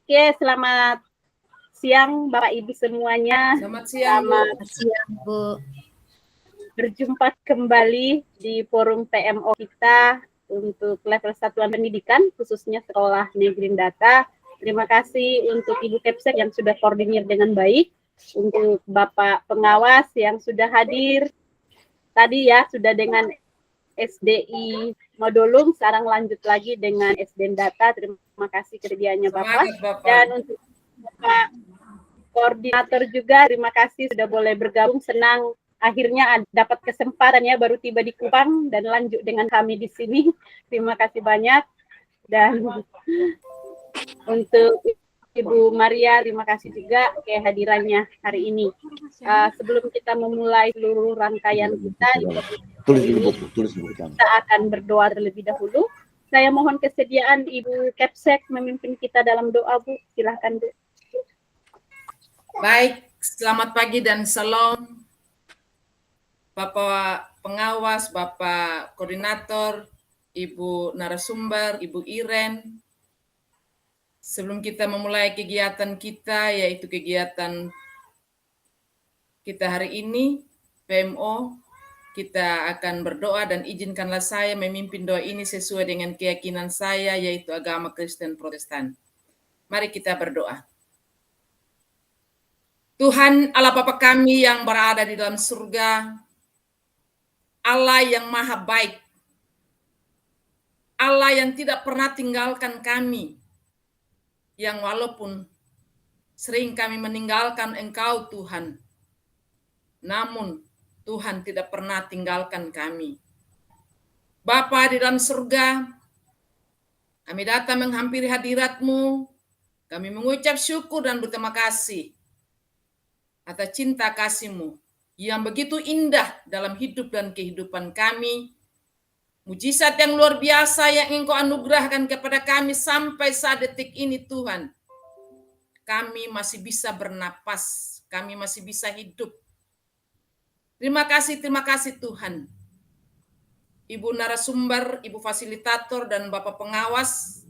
Oke, selamat siang Bapak Ibu semuanya. Selamat siang, Bu. Berjumpa kembali di forum PMO kita untuk level satuan pendidikan, khususnya Sekolah Negeri Data. Terima kasih untuk Ibu Kepsek yang sudah koordinir dengan baik, untuk Bapak Pengawas yang sudah hadir. Tadi ya, sudah dengan SDI Modulung, sekarang lanjut lagi dengan SDN Data. Terima kasih kerjanya Bapak. Dan untuk Bapak Koordinator juga, terima kasih sudah boleh bergabung. Senang akhirnya dapat kesempatan ya, baru tiba di Kupang dan lanjut dengan kami di sini. Terima kasih banyak. Dan untuk Ibu Maria, terima kasih juga kehadirannya hari ini. Sebelum kita memulai seluruh rangkaian kita, kita akan berdoa terlebih dahulu. Saya mohon kesediaan Ibu Kepsek memimpin kita dalam doa, Bu. Silahkan, Bu. Baik, selamat pagi dan salam Bapak Pengawas, Bapak Koordinator, Ibu Narasumber, Ibu Iren. Sebelum kita memulai kegiatan kita, yaitu kegiatan kita hari ini, PMO, kita akan berdoa dan izinkanlah saya memimpin doa ini sesuai dengan keyakinan saya, yaitu agama Kristen Protestan. Mari kita berdoa. Tuhan Allah Bapa kami yang berada di dalam surga, Allah yang maha baik, Allah yang tidak pernah tinggalkan kami, yang walaupun sering kami meninggalkan Engkau Tuhan, namun Tuhan tidak pernah tinggalkan kami. Bapa di dalam surga, kami datang menghampiri hadirat-Mu, kami mengucap syukur dan berterima kasih atas cinta kasih-Mu yang begitu indah dalam hidup dan kehidupan kami. Mujizat yang luar biasa yang Engkau anugerahkan kepada kami sampai saat detik ini Tuhan. Kami masih bisa bernapas, kami masih bisa hidup. Terima kasih Tuhan. Ibu narasumber, Ibu fasilitator, dan Bapak pengawas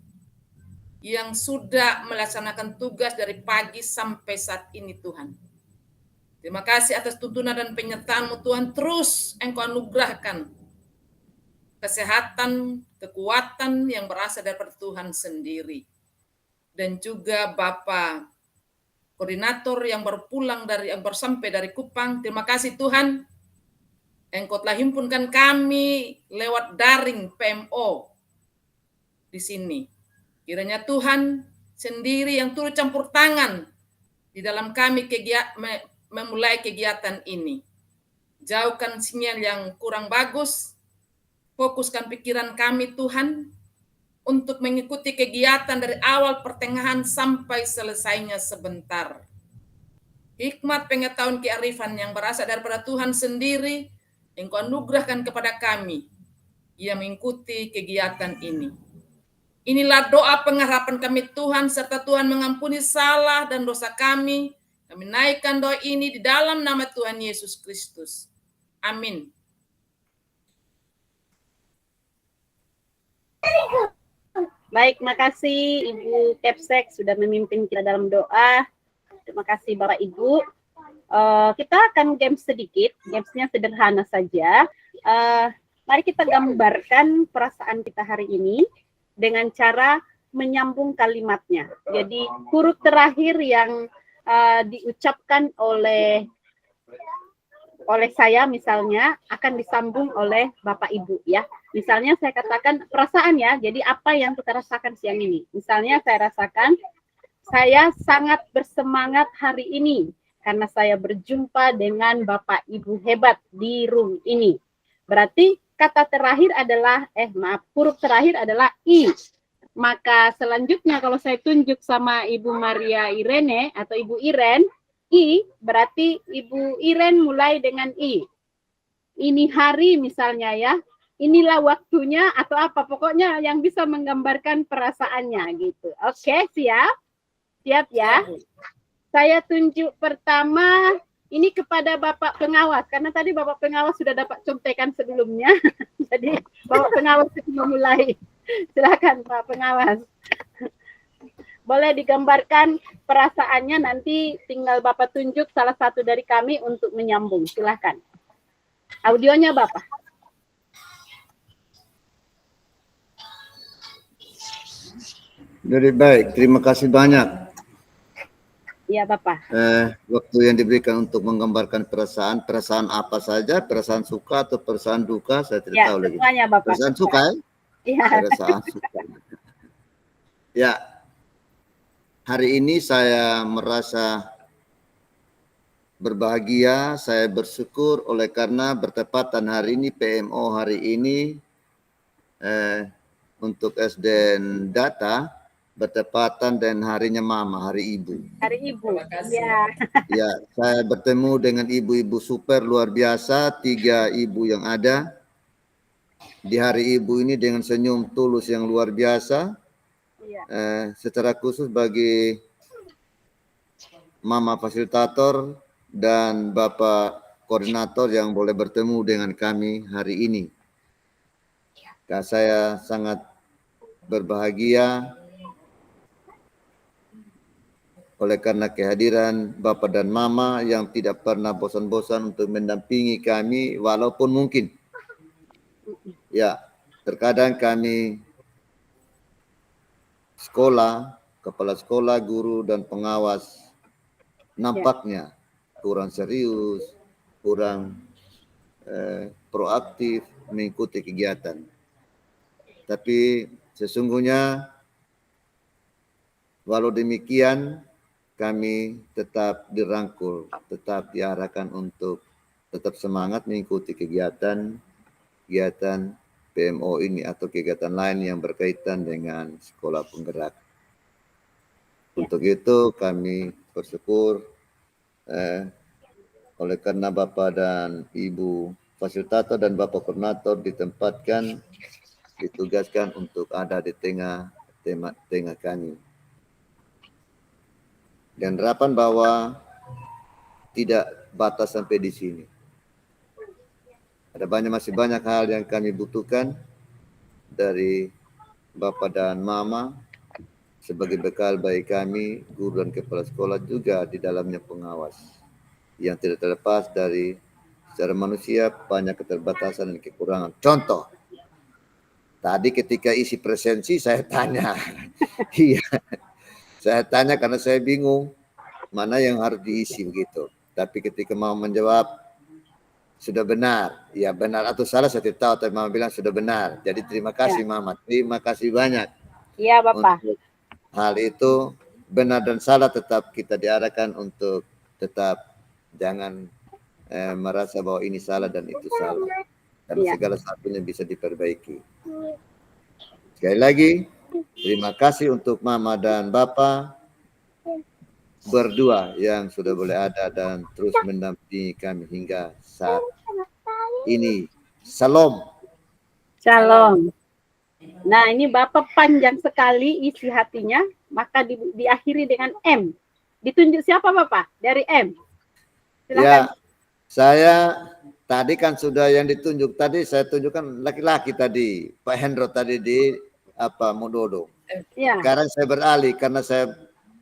yang sudah melaksanakan tugas dari pagi sampai saat ini Tuhan. Terima kasih atas tuntunan dan penyertaan-Mu Tuhan. Terus Engkau anugerahkan kesehatan, kekuatan yang berasal dari Tuhan sendiri. Dan juga Bapak Koordinator yang baru sampai dari Kupang. Terima kasih Tuhan. Engkau telah himpunkan kami lewat daring PMO di sini. Kiranya Tuhan sendiri yang turut campur tangan di dalam kami memulai kegiatan ini. Jauhkan sinyal yang kurang bagus, fokuskan pikiran kami Tuhan untuk mengikuti kegiatan dari awal pertengahan sampai selesainya sebentar. Hikmat pengetahuan kearifan yang berasal daripada Tuhan sendiri, Engkau anugerahkan kepada kami yang mengikuti kegiatan ini. Inilah doa pengharapan kami Tuhan, serta Tuhan mengampuni salah dan dosa kami. Kami naikkan doa ini di dalam nama Tuhan Yesus Kristus. Amin. Baik, makasih Ibu Kepsek sudah memimpin kita dalam doa. Terima kasih Bapak Ibu. Kita akan games sedikit, gamesnya sederhana saja. Mari kita gambarkan perasaan kita hari ini dengan cara menyambung kalimatnya. Jadi huruf terakhir yang diucapkan oleh saya misalnya akan disambung oleh Bapak Ibu ya. Misalnya saya katakan perasaan ya, jadi apa yang kita rasakan siang ini. Misalnya saya rasakan saya sangat bersemangat hari ini karena saya berjumpa dengan Bapak Ibu hebat di room ini. Berarti kata terakhir adalah, huruf terakhir adalah I. Maka selanjutnya kalau saya tunjuk sama Ibu Maria Irene atau Ibu Iren, I, berarti Ibu Iren mulai dengan I. Ini hari misalnya ya, inilah waktunya atau apa, pokoknya yang bisa menggambarkan perasaannya gitu. Oke, siap? Siap ya? Saya tunjuk pertama, ini kepada Bapak Pengawas, karena tadi Bapak Pengawas sudah dapat contekan sebelumnya. Jadi Bapak Pengawas memulai. Silakan Pak Pengawas. boleh digambarkan perasaannya, nanti tinggal Bapak tunjuk salah satu dari kami untuk menyambung. Silahkan. Audionya Bapak. Jadi baik, terima kasih banyak. Iya Bapak. Waktu yang diberikan untuk menggambarkan perasaan apa saja, perasaan suka atau perasaan duka, saya tidak tahu lagi. Semuanya Bapak. Perasaan suka ya? Iya. Perasaan suka. Ya, hari ini saya merasa berbahagia, saya bersyukur oleh karena bertepatan hari ini PMO hari ini untuk SDN Data bertepatan dan harinya Mama, hari Ibu. Hari Ibu. Iya. Ya, saya bertemu dengan ibu-ibu super luar biasa, 3 ibu yang ada di hari Ibu ini dengan senyum tulus yang luar biasa. Iya. Secara khusus bagi Mama fasilitator dan Bapak koordinator yang boleh bertemu dengan kami hari ini. Saya sangat berbahagia oleh karena kehadiran Bapak dan Mama yang tidak pernah bosan-bosan untuk mendampingi kami walaupun mungkin ya terkadang kami sekolah, kepala sekolah, guru dan pengawas nampaknya kurang serius, kurang proaktif mengikuti kegiatan. Tapi sesungguhnya walau demikian kami tetap dirangkul, tetap diarahkan untuk tetap semangat mengikuti kegiatan PMO ini atau kegiatan lain yang berkaitan dengan sekolah penggerak. Untuk itu kami bersyukur oleh karena Bapak dan Ibu fasilitator dan Bapak koordinator ditugaskan untuk ada di tengah kami. Dan harapan bahwa tidak batas sampai di sini. Masih banyak hal yang kami butuhkan dari Bapak dan Mama sebagai bekal bagi kami, guru dan kepala sekolah juga di dalamnya pengawas. Yang tidak terlepas dari secara manusia banyak keterbatasan dan kekurangan. Contoh, tadi ketika isi presensi saya tanya, iya. Saya tanya karena saya bingung mana yang harus diisi begitu. Tapi ketika mau menjawab sudah benar, ya benar atau salah saya tidak tahu. Tapi Mama bilang sudah benar. Jadi terima kasih Mama, terima kasih banyak. Iya Bapak. Untuk hal itu benar dan salah tetap kita diarahkan untuk tetap jangan merasa bahwa ini salah dan itu salah. Karena segala satunya bisa diperbaiki. Sekali lagi. Terima kasih untuk Mama dan Bapak berdua yang sudah boleh ada dan terus mendampingi kami hingga saat ini. Salam. Shalom. Nah, ini Bapak panjang sekali isi hatinya, maka diakhiri dengan M. Ditunjuk siapa Bapak? Dari M. Silakan. Ya, saya tadi kan sudah yang ditunjuk tadi, saya tunjukkan laki-laki tadi, Pak Hendro tadi di Mododo. Ya. Sekarang saya beralih karena saya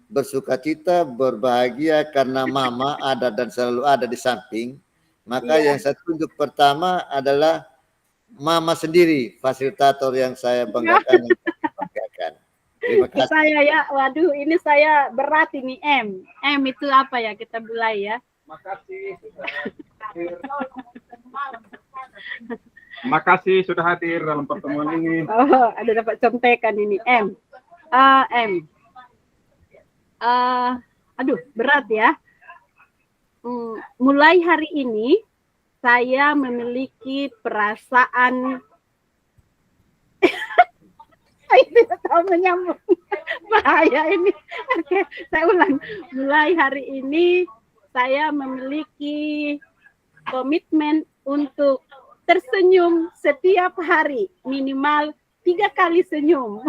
bersukacita, berbahagia karena Mama ada dan selalu ada di samping. Maka yang saya tunjuk pertama adalah Mama sendiri, fasilitator yang saya banggakan. Terima kasih. Saya ya, waduh ini saya berat ini M. M itu apa ya? Kita mulai ya. Makasih. Makasih sudah hadir dalam pertemuan ini. Oh, ada dapat contekan ini M. Aduh, berat ya. Mulai hari ini saya memiliki perasaan saya tidak tahu menyambung. Bahaya ini. Oke, saya ulang. Mulai hari ini saya memiliki komitmen untuk tersenyum setiap hari, minimal 3 kali senyum.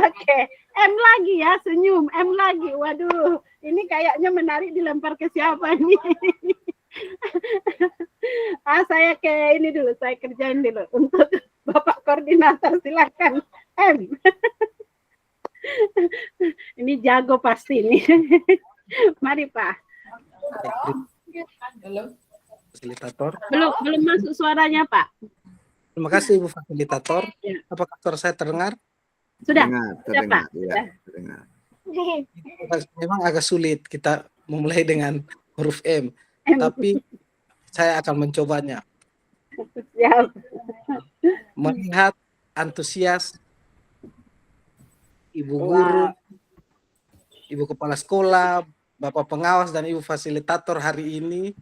Oke, M lagi ya, senyum, M lagi. Waduh, ini kayaknya menarik dilempar ke siapa nih? Saya ke ini dulu, saya kerjain dulu untuk Bapak koordinator, silakan. M. Ini jago pasti nih. Mari Pak. Halo. Fasilitator. Belum masuk suaranya Pak. Terima kasih Ibu Fasilitator. Ya. Apakah suara saya terdengar? Sudah. Terdengar, Pak. ya, terdengar. Memang agak sulit kita memulai dengan huruf M, tapi saya akan mencobanya. Siap. Melihat antusias Ibu guru, Ibu kepala sekolah, Bapak pengawas, dan Ibu fasilitator hari ini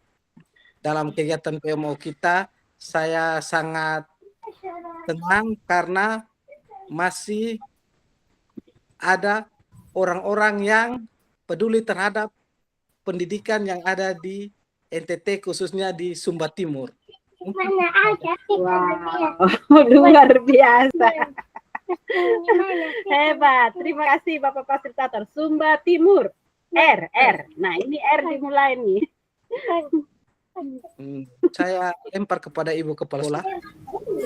dalam kegiatan PMO kita, saya sangat tenang karena masih ada orang-orang yang peduli terhadap pendidikan yang ada di NTT, khususnya di Sumba Timur. Wow, luar biasa. Hebat. Terima kasih Bapak fasilitator. Sumba Timur. R. Nah, ini R dimulai nih. Saya lempar kepada Ibu kepala sekolah.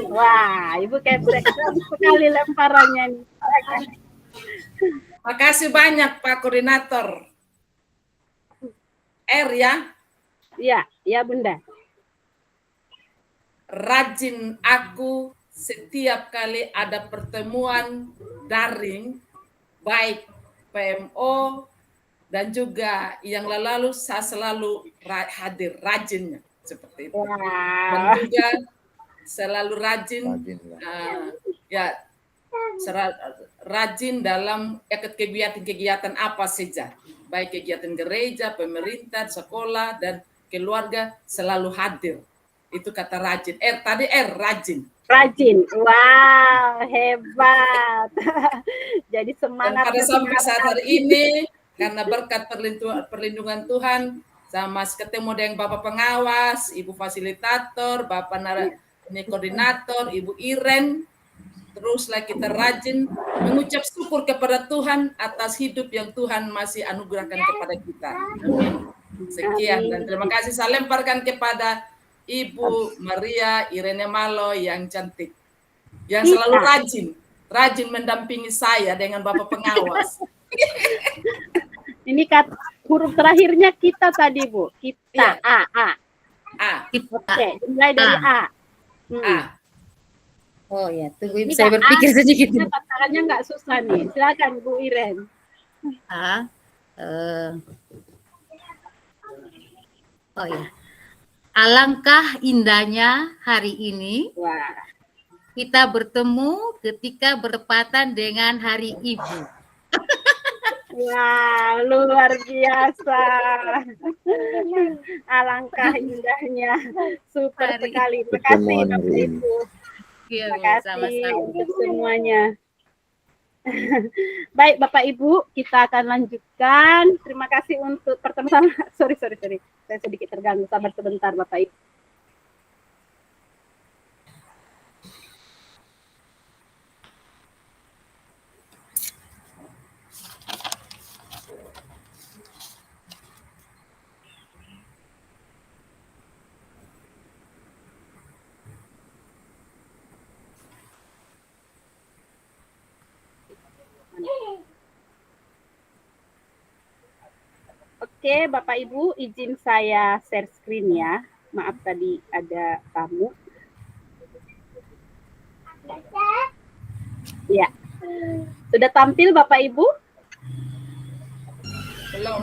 Wah, Ibu keprek sekali lemparannya nih. Makasih banyak Pak Koordinator. R ya. Iya Bunda. Rajin aku setiap kali ada pertemuan daring, baik PMO dan juga yang lalu saya selalu hadir, rajinnya seperti itu. Dan juga selalu rajin, rajin dalam ikut kegiatan-kegiatan apa saja, baik kegiatan gereja, pemerintah, sekolah, dan keluarga selalu hadir. Itu kata rajin. Tadi rajin. Rajin. Wow, hebat. Jadi semangat. Dan pada sampai saat hari ini, karena berkat perlindungan Tuhan, saya masih ketemu dengan Bapak pengawas, Ibu fasilitator, Bapak koordinator, Ibu Iren. Teruslah kita rajin mengucap syukur kepada Tuhan atas hidup yang Tuhan masih anugerahkan kepada kita. Amin. Sekian dan terima kasih saya lemparkan kepada Ibu Maria Irene Malo yang cantik, yang selalu rajin mendampingi saya dengan Bapak pengawas. Ini huruf terakhirnya kita tadi Bu, kita. Ya. A. Oke, mulai dari A. Oh ya, tunggu Ibu, saya berpikir sedikit. Tantangannya nggak susah nih, silakan Bu Iren. Oh ya. Alangkah indahnya hari ini kita bertemu ketika bertepatan dengan Hari Ibu. Wow, luar biasa. Alangkah indahnya. Super sekali. Terima kasih Bapak Ibu. Terima kasih untuk semuanya. Baik Bapak Ibu, kita akan lanjutkan. Terima kasih untuk pertemuan. Sorry. Saya sedikit terganggu. Sabar sebentar Bapak Ibu. Oke, Bapak Ibu, izin saya share screen ya. Maaf tadi ada tamu. Ya. Sudah tampil Bapak Ibu?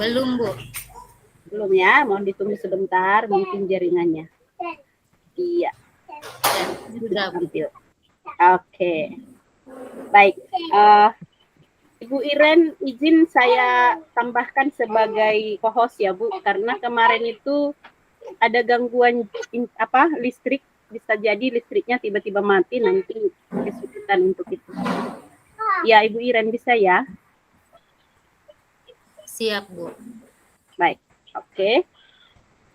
Belum, Bu. Belum ya, mohon ditunggu sebentar, mungkin jaringannya. Iya. Sudah tampil. Oke. Baik. Ibu Iren, izin saya tambahkan sebagai co-host ya Bu, karena kemarin itu ada gangguan listrik, bisa jadi listriknya tiba-tiba mati, nanti kesulitan untuk itu. Ya Ibu Iren bisa ya? Siap Bu. Baik, oke.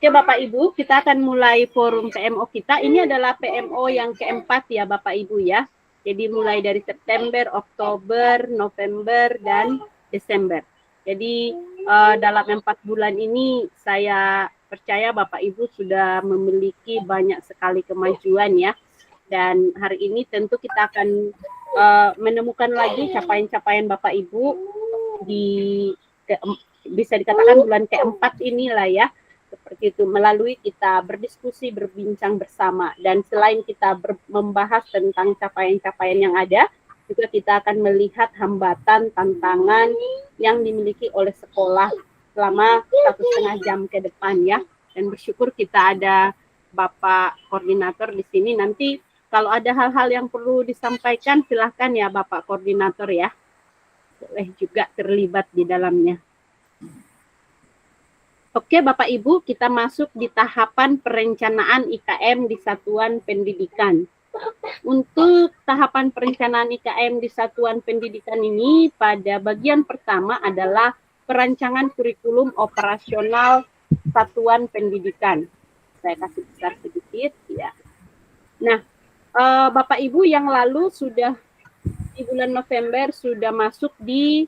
Oke Bapak Ibu, kita akan mulai forum PMO kita. Ini adalah PMO yang keempat ya Bapak Ibu ya. Jadi mulai dari September, Oktober, November, dan Desember. Jadi dalam 4 bulan ini saya percaya Bapak Ibu sudah memiliki banyak sekali kemajuan ya. Dan hari ini tentu kita akan menemukan lagi capaian-capaian Bapak Ibu di bisa dikatakan bulan keempat inilah ya, seperti itu, melalui kita berdiskusi, berbincang bersama, dan selain kita membahas tentang capaian-capaian yang ada, juga kita akan melihat hambatan, tantangan yang dimiliki oleh sekolah selama 1,5 jam ke depan ya. Dan bersyukur kita ada Bapak Koordinator di sini. Nanti kalau ada hal-hal yang perlu disampaikan, silahkan ya Bapak Koordinator ya. Boleh juga terlibat di dalamnya. Oke Bapak Ibu, kita masuk di tahapan perencanaan IKM di Satuan Pendidikan. Untuk tahapan perencanaan IKM di Satuan Pendidikan ini, pada bagian pertama adalah perancangan kurikulum operasional Satuan Pendidikan. Saya kasih besar sedikit ya. Nah, Bapak Ibu yang lalu sudah di bulan November sudah masuk di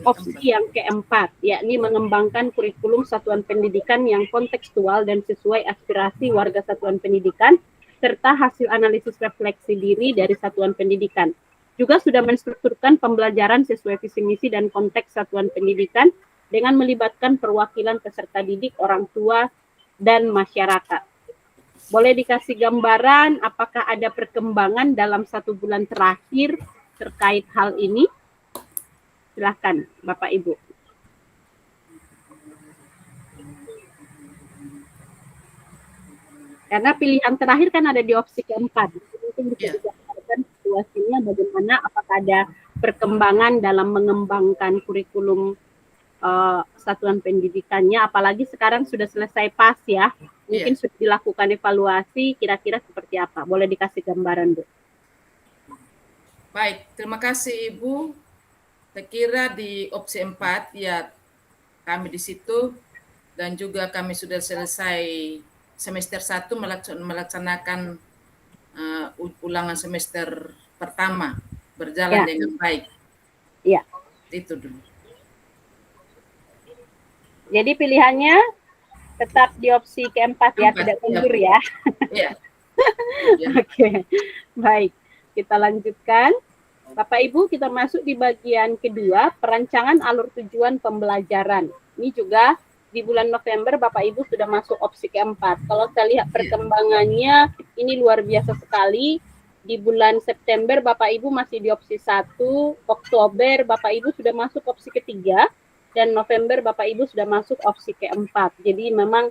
opsi yang keempat, yakni mengembangkan kurikulum satuan pendidikan yang kontekstual dan sesuai aspirasi warga satuan pendidikan, serta hasil analisis refleksi diri dari satuan pendidikan. Juga sudah menstrukturkan pembelajaran sesuai visi misi dan konteks satuan pendidikan dengan melibatkan perwakilan peserta didik, orang tua, dan masyarakat. Boleh dikasih gambaran apakah ada perkembangan dalam 1 bulan terakhir terkait hal ini? Silahkan Bapak Ibu. Karena pilihan terakhir kan ada di opsi keempat. Mungkin bisa digambarkan situasinya bagaimana, apakah ada perkembangan dalam mengembangkan kurikulum satuan pendidikannya, apalagi sekarang sudah selesai PAS ya. Mungkin sudah dilakukan evaluasi, kira-kira seperti apa? Boleh dikasih gambaran, Bu? Baik, terima kasih Ibu. Saya kira di opsi 4 ya kami di situ, dan juga kami sudah selesai semester 1 melaksanakan ulangan semester pertama berjalan dengan baik. Iya. Itu dulu. Jadi pilihannya tetap di opsi keempat ya, tidak mundur ya. Iya. Oke, baik. Kita lanjutkan. Bapak Ibu, kita masuk di bagian kedua, perancangan alur tujuan pembelajaran. Ini juga di bulan November Bapak Ibu sudah masuk opsi keempat. Kalau saya lihat perkembangannya ini luar biasa sekali. Di bulan September Bapak Ibu masih di opsi 1, Oktober Bapak Ibu sudah masuk opsi ketiga, dan November Bapak Ibu sudah masuk opsi keempat. Jadi memang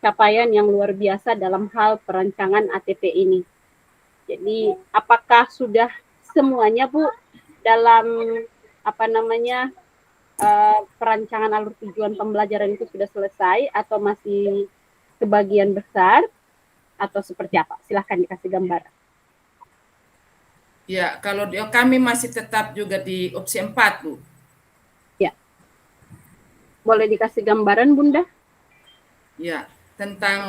capaian yang luar biasa dalam hal perancangan ATP ini. Jadi apakah sudah semuanya Bu dalam perancangan alur tujuan pembelajaran itu sudah selesai atau masih sebagian besar atau seperti apa? Silahkan dikasih gambaran. Ya, kalau kami masih tetap juga di opsi 4 Bu. Ya. Boleh dikasih gambaran Bunda? Ya, tentang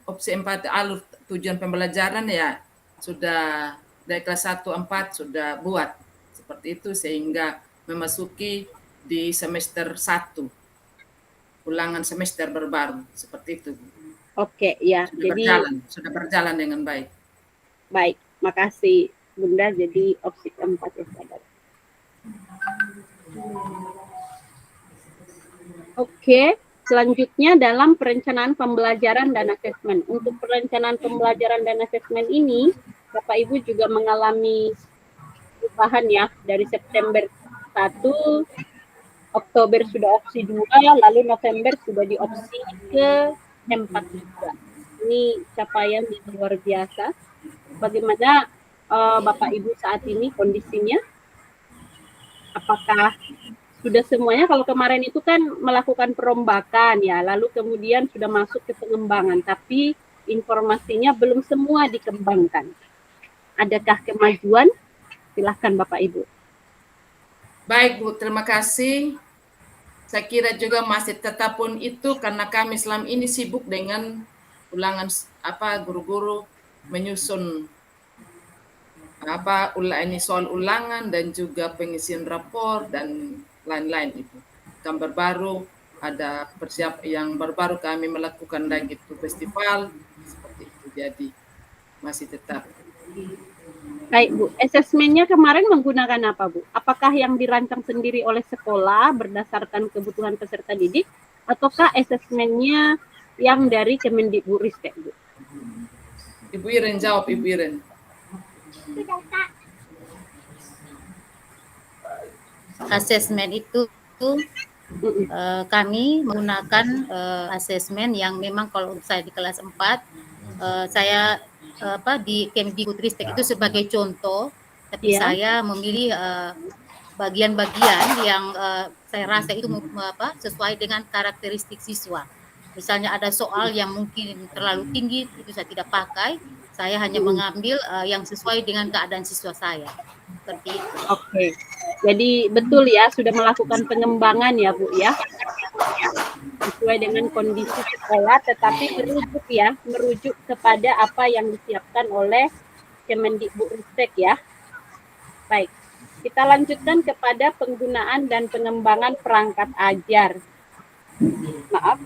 opsi 4 alur tujuan pembelajaran ya sudah dari kelas 1 4 sudah buat seperti itu, sehingga memasuki di semester 1 ulangan semester berbaru seperti itu. Oke, ya. Sudah berjalan dengan baik. Baik, makasih Bunda. Jadi opsi keempat ya saudara. Oke, selanjutnya dalam perencanaan pembelajaran dan asesmen. Untuk perencanaan pembelajaran dan asesmen ini Bapak Ibu juga mengalami perubahan ya, dari September 1, Oktober sudah opsi 2, lalu November sudah di opsi ke-4 juga. Ini capaian yang luar biasa. Bagaimana Bapak Ibu saat ini kondisinya? Apakah sudah semuanya? Kalau kemarin itu kan melakukan perombakan ya, lalu kemudian sudah masuk ke pengembangan, tapi informasinya belum semua dikembangkan. Adakah kemajuan? Silahkan Bapak Ibu. Baik Bu, terima kasih. Saya kira juga masih tetap pun itu karena kami selama ini sibuk dengan ulangan guru-guru menyusun ini soal ulangan dan juga pengisian rapor dan lain-lain itu. Gambar baru, ada yang baru kami melakukan lagi itu festival seperti itu. Jadi masih tetap Baik Bu, asesmennya kemarin menggunakan apa Bu? Apakah yang dirancang sendiri oleh sekolah berdasarkan kebutuhan peserta didik, ataukah asesmennya yang dari Kemendikbudristek Bu? Ibu Iren jawab, Ibu Iren. Asesmen itu kami menggunakan asesmen yang memang kalau saya di kelas 4 saya di Kemdikbudristek itu sebagai contoh, tapi saya memilih bagian-bagian yang saya rasa itu sesuai dengan karakteristik siswa. Misalnya ada soal yang mungkin terlalu tinggi, itu saya tidak pakai. Saya hanya mengambil yang sesuai dengan keadaan siswa saya. Seperti itu. Oke. Jadi betul ya, sudah melakukan pengembangan ya Bu ya. Sesuai dengan kondisi sekolah, tetapi merujuk kepada apa yang disiapkan oleh Kemendikbudristek ya. Baik. Kita lanjutkan kepada penggunaan dan pengembangan perangkat ajar. Maaf.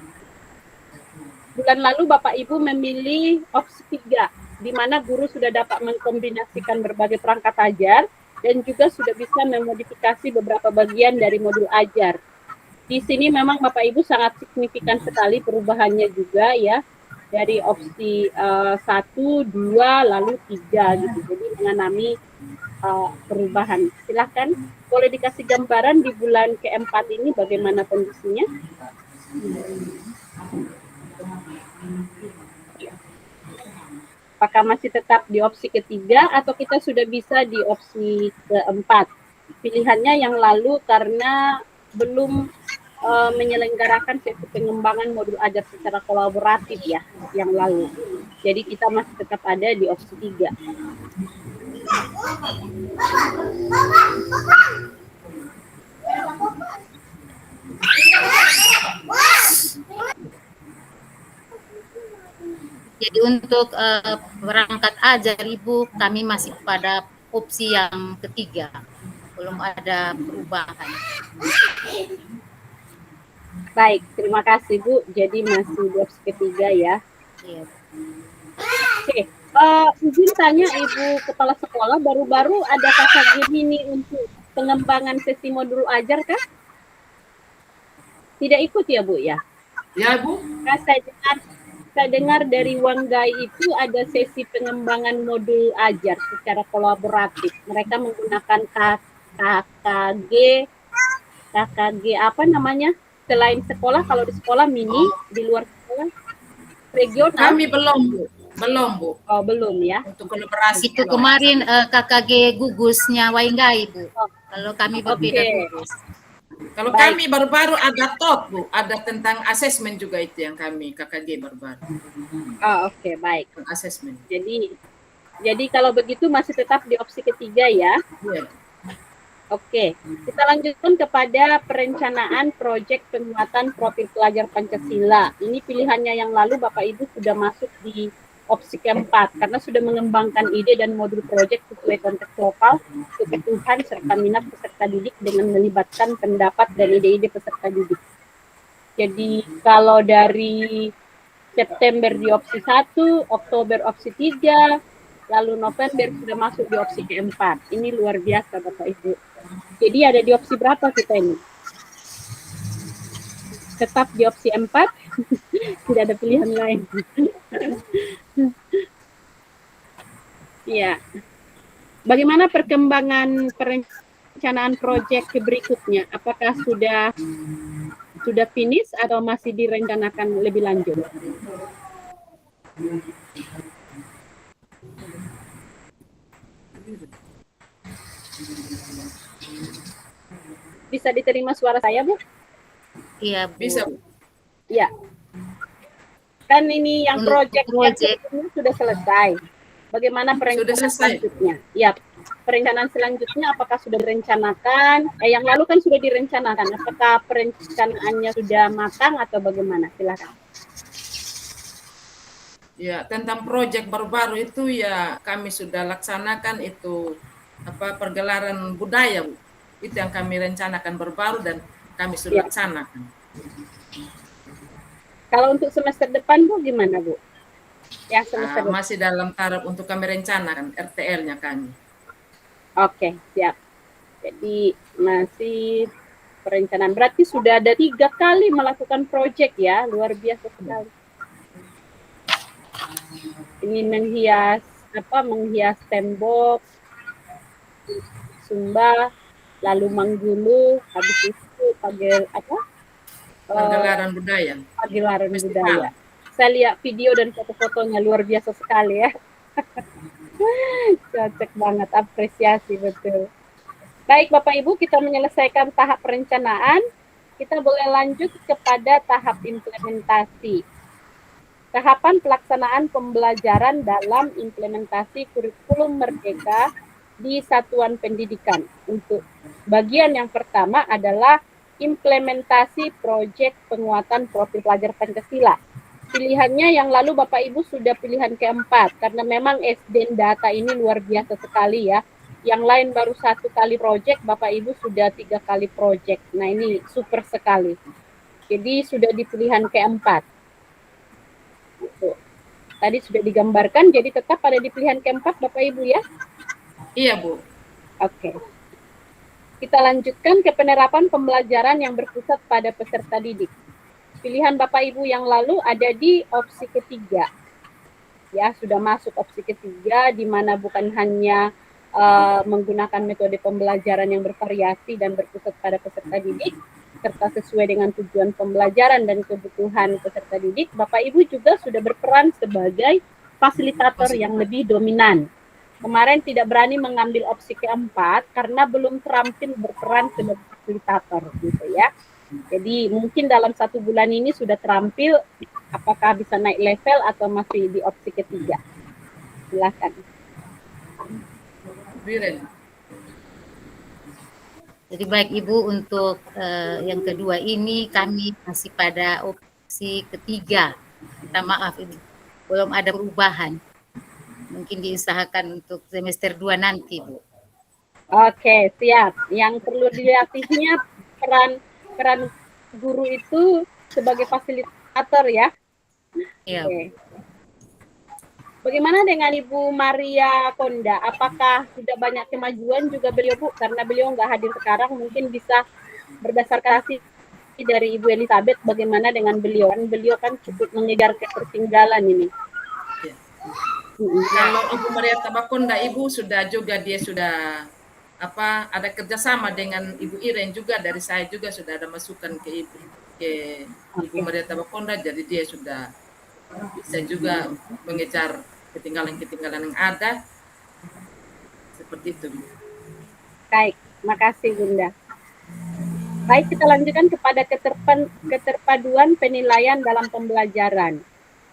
Bulan lalu Bapak Ibu memilih opsi 3, di mana guru sudah dapat mengkombinasikan berbagai perangkat ajar dan juga sudah bisa memodifikasi beberapa bagian dari modul ajar. Di sini memang Bapak Ibu sangat signifikan sekali perubahannya juga ya, dari opsi 1, 2, lalu 3 gitu. Jadi mengalami perubahan. Silahkan, boleh dikasih gambaran di bulan keempat ini bagaimana kondisinya? Apakah masih tetap di opsi ketiga atau kita sudah bisa di opsi keempat? Pilihannya yang lalu karena belum menyelenggarakan sesi pengembangan modul ajar secara kolaboratif ya, yang lalu. Jadi kita masih tetap ada di opsi 3. Jadi untuk perangkat ajar Ibu, kami masih pada opsi yang ketiga, belum ada perubahan. Baik, terima kasih Bu. Jadi masih di opsi ketiga ya. Iya. Oke, izin tanya Ibu Kepala Sekolah, baru-baru ada KKG mini untuk pengembangan sesi modul ajar kah? Tidak ikut ya Bu ya? Ya Bu. Nah, saya dengar dari Wanggai itu ada sesi pengembangan modul ajar secara kolaboratif. Mereka menggunakan KKG apa namanya? Selain sekolah, kalau di sekolah mini, di luar sekolah regional. Kami belum Bu. Belum Bu. Oh, belum ya. Untuk kolaborasi. Itu kemarin KKG gugusnya Waingai Bu. Kalau kami berbeda gugus. Kalau kami baru-baru ada TOT Bu, ada tentang asesmen juga itu yang kami KKG baru-baru. Oh, oke, baik. Asesmen. Jadi kalau begitu masih tetap di opsi ketiga ya. Iya. Oke, kita lanjutkan kepada perencanaan proyek penguatan profil pelajar Pancasila. Ini pilihannya yang lalu Bapak Ibu sudah masuk di opsi keempat karena sudah mengembangkan ide dan modul proyek sesuai konteks lokal, kebutuhan serta minat peserta didik dengan melibatkan pendapat dan ide-ide peserta didik. Jadi kalau dari September di opsi 1, Oktober opsi 3, lalu November sudah masuk di opsi keempat. Ini luar biasa Bapak Ibu. Jadi ada di opsi berapa kita ini? Tetap di opsi 4, tidak ada pilihan lain. Ya. Bagaimana perkembangan perencanaan proyek berikutnya? Apakah sudah finish atau masih direncanakan lebih lanjut? Bisa diterima suara saya, Bu? Iya, Bu. Bisa Bu. Ya. Kan ini yang proyek sudah selesai. Bagaimana perencanaan selanjutnya? Ya, perencanaan selanjutnya apakah sudah direncanakan? Yang lalu kan sudah direncanakan. Apakah perencanaannya sudah matang atau bagaimana? Silakan. Ya, tentang proyek baru-baru itu ya kami sudah laksanakan itu pergelaran budaya Bu. Itu yang kami rencanakan baru-baru dan kami sudah laksanakan. Kalau untuk semester depan Bu gimana Bu? Yang semester depan. Masih dalam taraf untuk kami rencanakan RTL-nya kami. Oke, siap. Jadi masih perencanaan. Berarti sudah ada 3 kali melakukan proyek ya, luar biasa sekali. Ini menghias tembok, Sumba, lalu Manggulu, habis itu Pagelaran budaya. pagelaran Festival. budaya. Saya lihat video dan foto-fotonya luar biasa sekali ya. Cocok banget, apresiasi betul. Baik Bapak Ibu, kita menyelesaikan tahap perencanaan. Kita boleh lanjut kepada tahap implementasi. Tahapan pelaksanaan pembelajaran dalam implementasi kurikulum Merdeka di satuan pendidikan. Untuk bagian yang pertama adalah implementasi proyek penguatan profil pelajar Pancasila. Pilihannya yang lalu Bapak Ibu sudah pilihan keempat, karena memang SDN data ini luar biasa sekali ya. Yang lain baru 1 kali proyek, Bapak Ibu sudah 3 kali proyek. Nah ini super sekali. Jadi sudah di pilihan keempat. Tadi sudah digambarkan, jadi tetap ada di pilihan keempat Bapak Ibu ya. Iya Bu. Oke. Kita lanjutkan ke penerapan pembelajaran yang berpusat pada peserta didik. Pilihan Bapak Ibu yang lalu ada di opsi ketiga. Ya, sudah masuk opsi ketiga, di mana bukan hanya menggunakan metode pembelajaran yang bervariasi dan berpusat pada peserta didik, serta sesuai dengan tujuan pembelajaran dan kebutuhan peserta didik, Bapak Ibu juga sudah berperan sebagai fasilitator yang lebih dominan. Kemarin tidak berani mengambil opsi keempat karena belum terampil berperan sebagai fasilitator gitu ya. Jadi mungkin dalam 1 bulan ini sudah terampil, apakah bisa naik level atau masih di opsi ketiga? Silakan. Biren. Jadi baik Ibu, untuk yang kedua ini kami masih pada opsi ketiga. Minta maaf ini belum ada perubahan. Mungkin diusahakan untuk semester 2 nanti Bu. Oke, siap. Yang perlu dilatihnya peran guru itu sebagai fasilitator ya. Iya. Oke. Bagaimana dengan Ibu Maria Konda? Apakah sudah banyak kemajuan juga beliau Bu? Karena beliau nggak hadir sekarang, mungkin bisa berdasarkan hasil dari Ibu Elizabeth, bagaimana dengan beliau? Beliau kan cukup mengejar ketertinggalan ini. Ya. Kalau Ibu Maria Tabakonda, Ibu dia sudah ada kerjasama dengan Ibu Iren juga, dari saya juga sudah ada masukan ke Ibu Maria Tabakonda, jadi dia sudah bisa juga mengejar ketinggalan-ketinggalan yang ada, seperti itu. Baik, makasih Bunda. Baik, kita lanjutkan kepada keterpaduan penilaian dalam pembelajaran.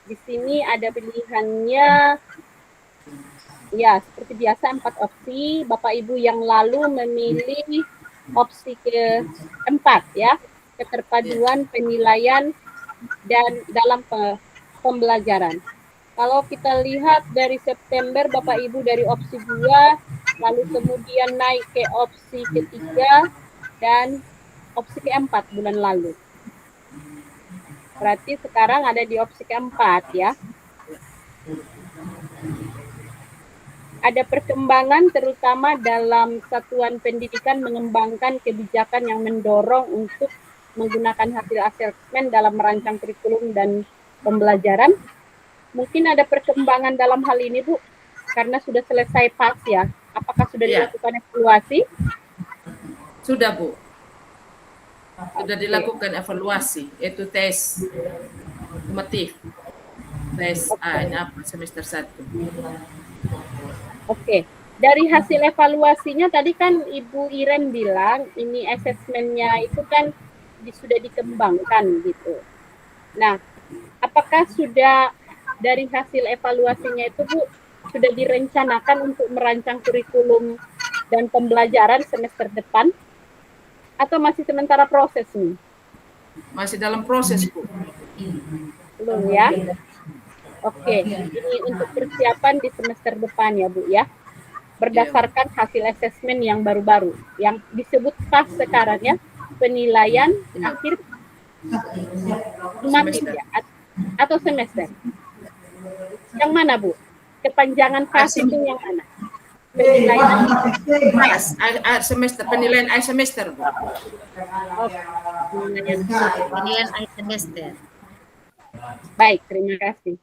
Di sini ada pilihannya, ya seperti biasa 4 opsi. Bapak Ibu yang lalu memilih opsi keempat ya, keterpaduan penilaian dan dalam pembelajaran. Kalau kita lihat dari September Bapak Ibu dari opsi 2, lalu kemudian naik ke opsi ketiga dan opsi keempat bulan lalu. Berarti sekarang ada di opsi keempat ya. Ada perkembangan terutama dalam satuan pendidikan mengembangkan kebijakan yang mendorong untuk menggunakan hasil asesmen dalam merancang kurikulum dan pembelajaran. Mungkin ada perkembangan dalam hal ini Bu, karena sudah selesai PAS ya. Apakah sudah dilakukan evaluasi? Sudah Bu. Sudah dilakukan evaluasi, yaitu tes formatif. Tes semester 1. Oke. Dari hasil evaluasinya tadi kan Ibu Iren bilang ini asesmennya itu kan sudah dikembangkan gitu. Nah, apakah sudah dari hasil evaluasinya itu Bu sudah direncanakan untuk merancang kurikulum dan pembelajaran semester depan atau masih sementara proses nih? Masih dalam proses Bu. Belum ya? Oke, ini untuk persiapan di semester depan ya Bu ya. Berdasarkan hasil asesmen yang baru-baru yang disebut PAS sekarang ya, penilaian akhir sumatif ya, atau semester. Yang mana, Bu? Kepanjangan fase itu yang mana? Penilaian. Semester, penilaian akhir semester, Bu. Oh, Penilaian akhir semester. baik, terima kasih.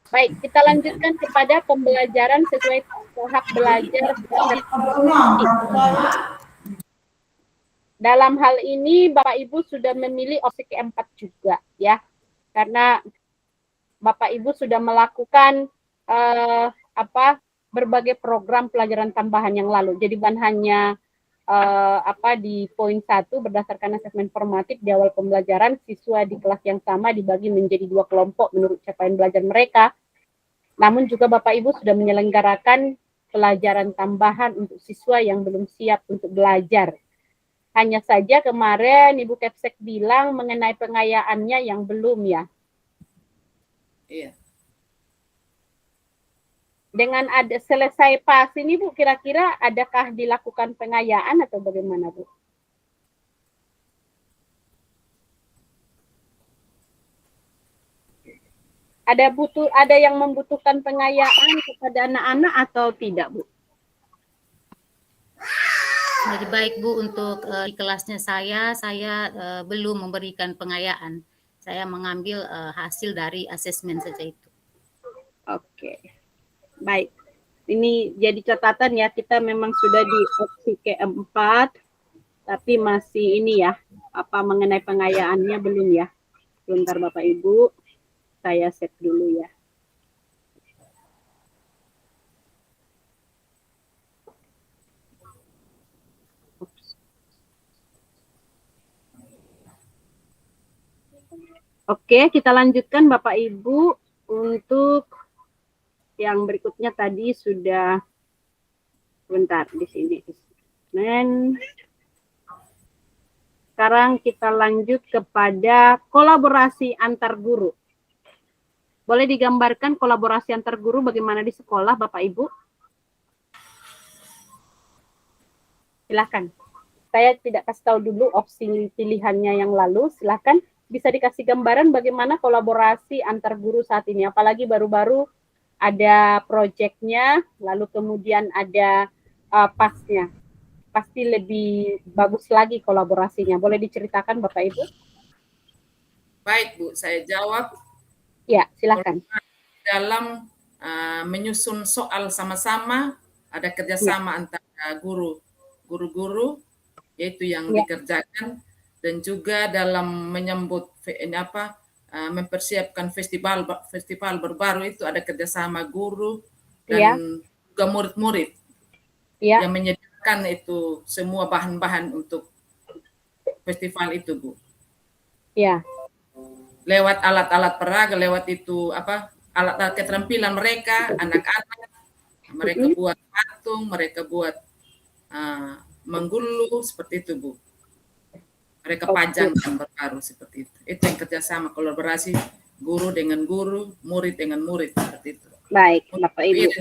Baik, kita lanjutkan kepada pembelajaran sesuai tahap belajar. Dalam hal ini Bapak Ibu sudah memilih opsi keempat juga ya. Karena Bapak Ibu sudah melakukan berbagai program pelajaran tambahan yang lalu. Jadi bukan hanya di poin 1 berdasarkan asesmen formatif di awal pembelajaran, siswa di kelas yang sama dibagi menjadi 2 kelompok menurut capaian belajar mereka. Namun juga Bapak Ibu sudah menyelenggarakan pelajaran tambahan untuk siswa yang belum siap untuk belajar. Hanya saja kemarin Ibu Kepsek bilang mengenai pengayaannya yang belum ya. Iya. Dengan ada selesai PAS ini Bu, kira-kira adakah dilakukan pengayaan atau bagaimana Bu? Ada yang membutuhkan pengayaan kepada anak-anak atau tidak Bu? Jadi baik Bu, untuk di kelasnya saya belum memberikan pengayaan. Saya mengambil hasil dari asesmen saja itu. Oke. Baik. Ini jadi catatan ya, kita memang sudah di opsi keempat, tapi masih ini ya, mengenai pengayaannya belum ya. Sebentar Bapak Ibu, saya set dulu ya. Oke, kita lanjutkan Bapak Ibu untuk yang berikutnya tadi sudah sebentar di sini. Dan sekarang kita lanjut kepada kolaborasi antar guru. Boleh digambarkan kolaborasi antar guru bagaimana di sekolah Bapak Ibu? Silakan. Saya tidak kasih tahu dulu opsi pilihannya yang lalu. Silakan. Bisa dikasih gambaran bagaimana kolaborasi antar guru saat ini, apalagi baru-baru ada proyeknya, lalu kemudian ada pasnya. Pasti lebih bagus lagi kolaborasinya. Boleh diceritakan Bapak Ibu? Baik Bu, saya jawab. Ya, silakan. Dalam menyusun soal sama-sama, ada kerjasama antara guru-guru, yaitu yang dikerjakan, dan juga dalam menyambut mempersiapkan festival berbaru itu ada kerjasama guru dan juga murid-murid yang menyediakan itu semua bahan-bahan untuk festival itu Bu. Ya. Lewat alat-alat peraga, lewat itu alat-alat keterampilan mereka, anak-anak, mereka buat patung, mereka buat menggulu seperti itu Bu. Mereka pajang dan berbaru seperti itu. Itu yang kerjasama kolaborasi guru dengan guru, murid dengan murid seperti itu. Baik, Bapak Ibu.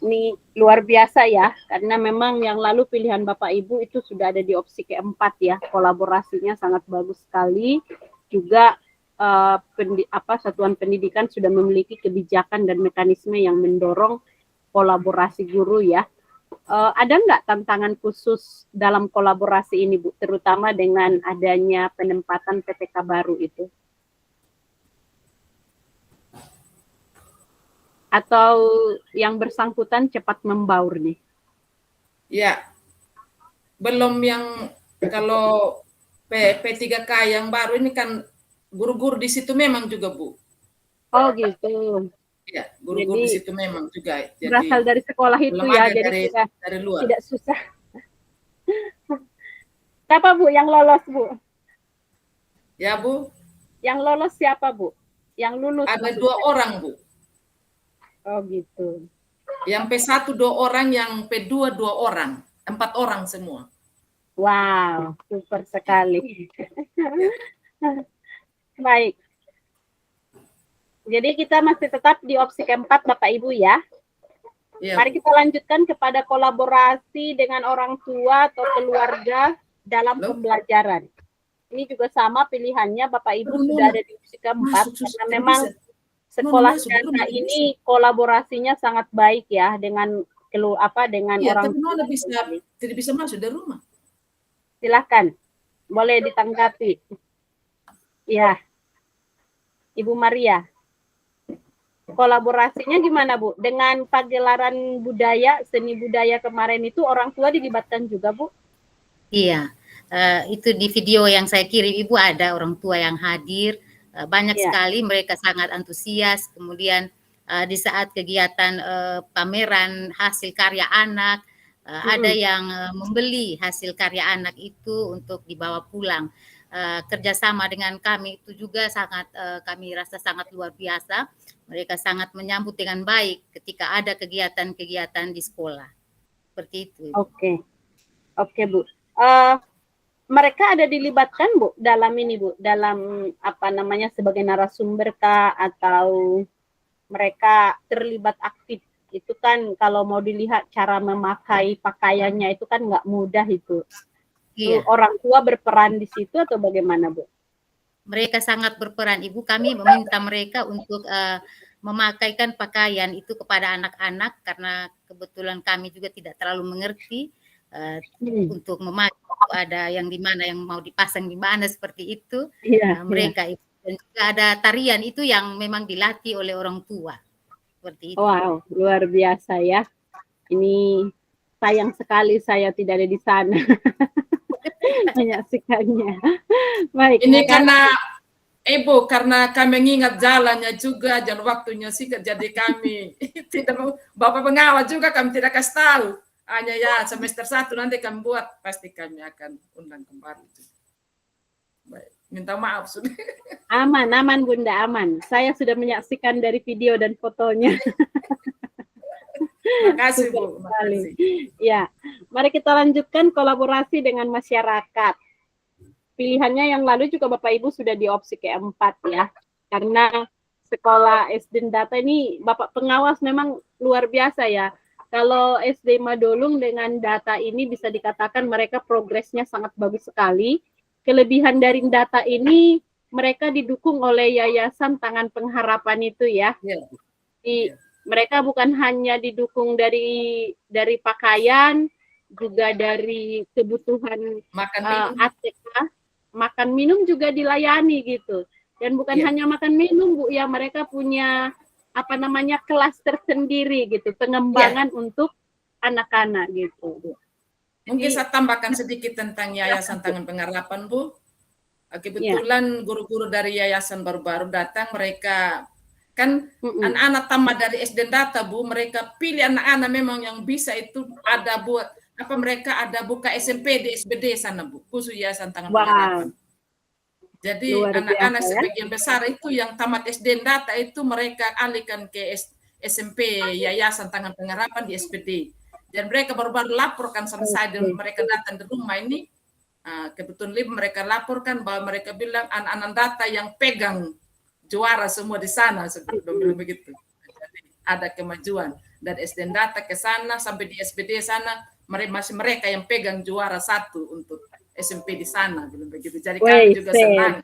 Ini luar biasa ya, karena memang yang lalu pilihan Bapak Ibu itu sudah ada di opsi keempat ya. Kolaborasinya sangat bagus sekali. Juga satuan pendidikan sudah memiliki kebijakan dan mekanisme yang mendorong kolaborasi guru ya. Ada nggak tantangan khusus dalam kolaborasi ini Bu, terutama dengan adanya penempatan PPK baru itu? Atau yang bersangkutan cepat membaur nih? Ya, belum yang kalau P3K yang baru ini kan guru-guru di situ memang juga Bu. Oh gitu. Ya, guru-guru di situ memang juga. Jadi, berasal dari sekolah itu ya, jadi dari luar. Tidak susah. Siapa Bu yang lolos Bu? Ya Bu. Yang lolos siapa Bu? Yang lulus? Ada 2 orang Bu. Oh gitu. Yang P1 2 orang, yang P2 2 orang, 4 orang semua. Wow, super sekali. Baik. Jadi kita masih tetap di opsi keempat Bapak Ibu ya. Ya. Mari kita lanjutkan kepada kolaborasi dengan orang tua atau keluarga dalam pembelajaran. Ini juga sama pilihannya Bapak Ibu sudah ada di opsi keempat, karena memang sekolah masuk data dulu, mana bisa. ini kolaborasinya sangat baik ya dengan dengan Iya, orang tapi Nona tua. bisa tidak bisa masuk dari rumah. Silakan, boleh ditanggapi. Ya, Ibu Maria. Kolaborasinya gimana Bu? Dengan pagelaran budaya, seni budaya kemarin itu orang tua dilibatkan juga Bu? Iya, itu di video yang saya kirim Ibu ada orang tua yang hadir, banyak Iya. sekali mereka sangat antusias. Kemudian di saat kegiatan pameran hasil karya anak, ada yang membeli hasil karya anak itu untuk dibawa pulang. Kerjasama dengan kami itu juga sangat kami rasa sangat luar biasa. Mereka sangat menyambut dengan baik ketika ada kegiatan-kegiatan di sekolah. Seperti itu. Oke Bu. Mereka ada dilibatkan Bu dalam ini Bu, dalam apa namanya sebagai narasumber kah atau mereka terlibat aktif? Itu kan kalau mau dilihat cara memakai pakaiannya itu kan nggak mudah itu. Iya. Orang tua berperan di situ atau bagaimana Bu? Mereka sangat berperan. Ibu, kami meminta mereka untuk memakaikan pakaian itu kepada anak-anak karena kebetulan kami juga tidak terlalu mengerti untuk memakai ada yang di mana yang mau dipasang di mana seperti itu. Mereka itu dan juga ada tarian itu yang memang dilatih oleh orang tua. Seperti itu. Wow, luar biasa ya. Ini sayang sekali saya tidak ada di sana menyaksikannya. Baik. Ini karena Ibu, karena kami mengingat jalannya juga dan waktunya sih jadi kami tidak mau Bapak pengawal juga kami tidak kasih tahu. Hanya ya semester 1 nanti kami buat, pasti kami akan undang kembali. Baik, minta maaf sudah. Aman Bunda, aman. Saya sudah menyaksikan dari video dan fotonya. Terima kasih Bu. Ya, mari kita lanjutkan kolaborasi dengan masyarakat. Pilihannya yang lalu juga Bapak Ibu sudah di opsi keempat ya. Karena sekolah SD Data ini Bapak pengawas memang luar biasa ya. Kalau SD Madolung dengan data ini bisa dikatakan mereka progresnya sangat bagus sekali. Kelebihan dari data ini mereka didukung oleh Yayasan Tangan Pengharapan itu ya. Mereka bukan hanya didukung dari pakaian, juga dari kebutuhan ATK, makan minum juga dilayani gitu. Dan bukan hanya makan minum Bu ya, mereka punya apa namanya kelas tersendiri gitu, pengembangan untuk anak-anak gitu. Mungkin saya tambahkan sedikit tentang Yayasan Tangan Pengharapan Bu. Kebetulan guru-guru dari yayasan baru-baru datang, mereka kan anak-anak tamat dari SD Data Bu, mereka pilih anak-anak memang yang bisa itu ada buat apa mereka ada buka SMP di SBD sana Bu, khusus Yayasan Tangan Pengharapan. Jadi anak-anak sebagian besar itu yang tamat SD Data itu mereka alihkan ke SMP Yayasan Tangan Pengharapan di SPD. Dan mereka baru-baru laporkan sama saya, mereka datang di rumah ini, kebetulan mereka laporkan bahwa mereka bilang anak-anak data yang pegang juara semua di sana, seperti begitu. Jadi ada kemajuan dari SD Data ke sana sampai di SPD sana, masih mereka yang pegang juara 1 untuk SMP di sana, belum begitu. Jadi kami juga senang.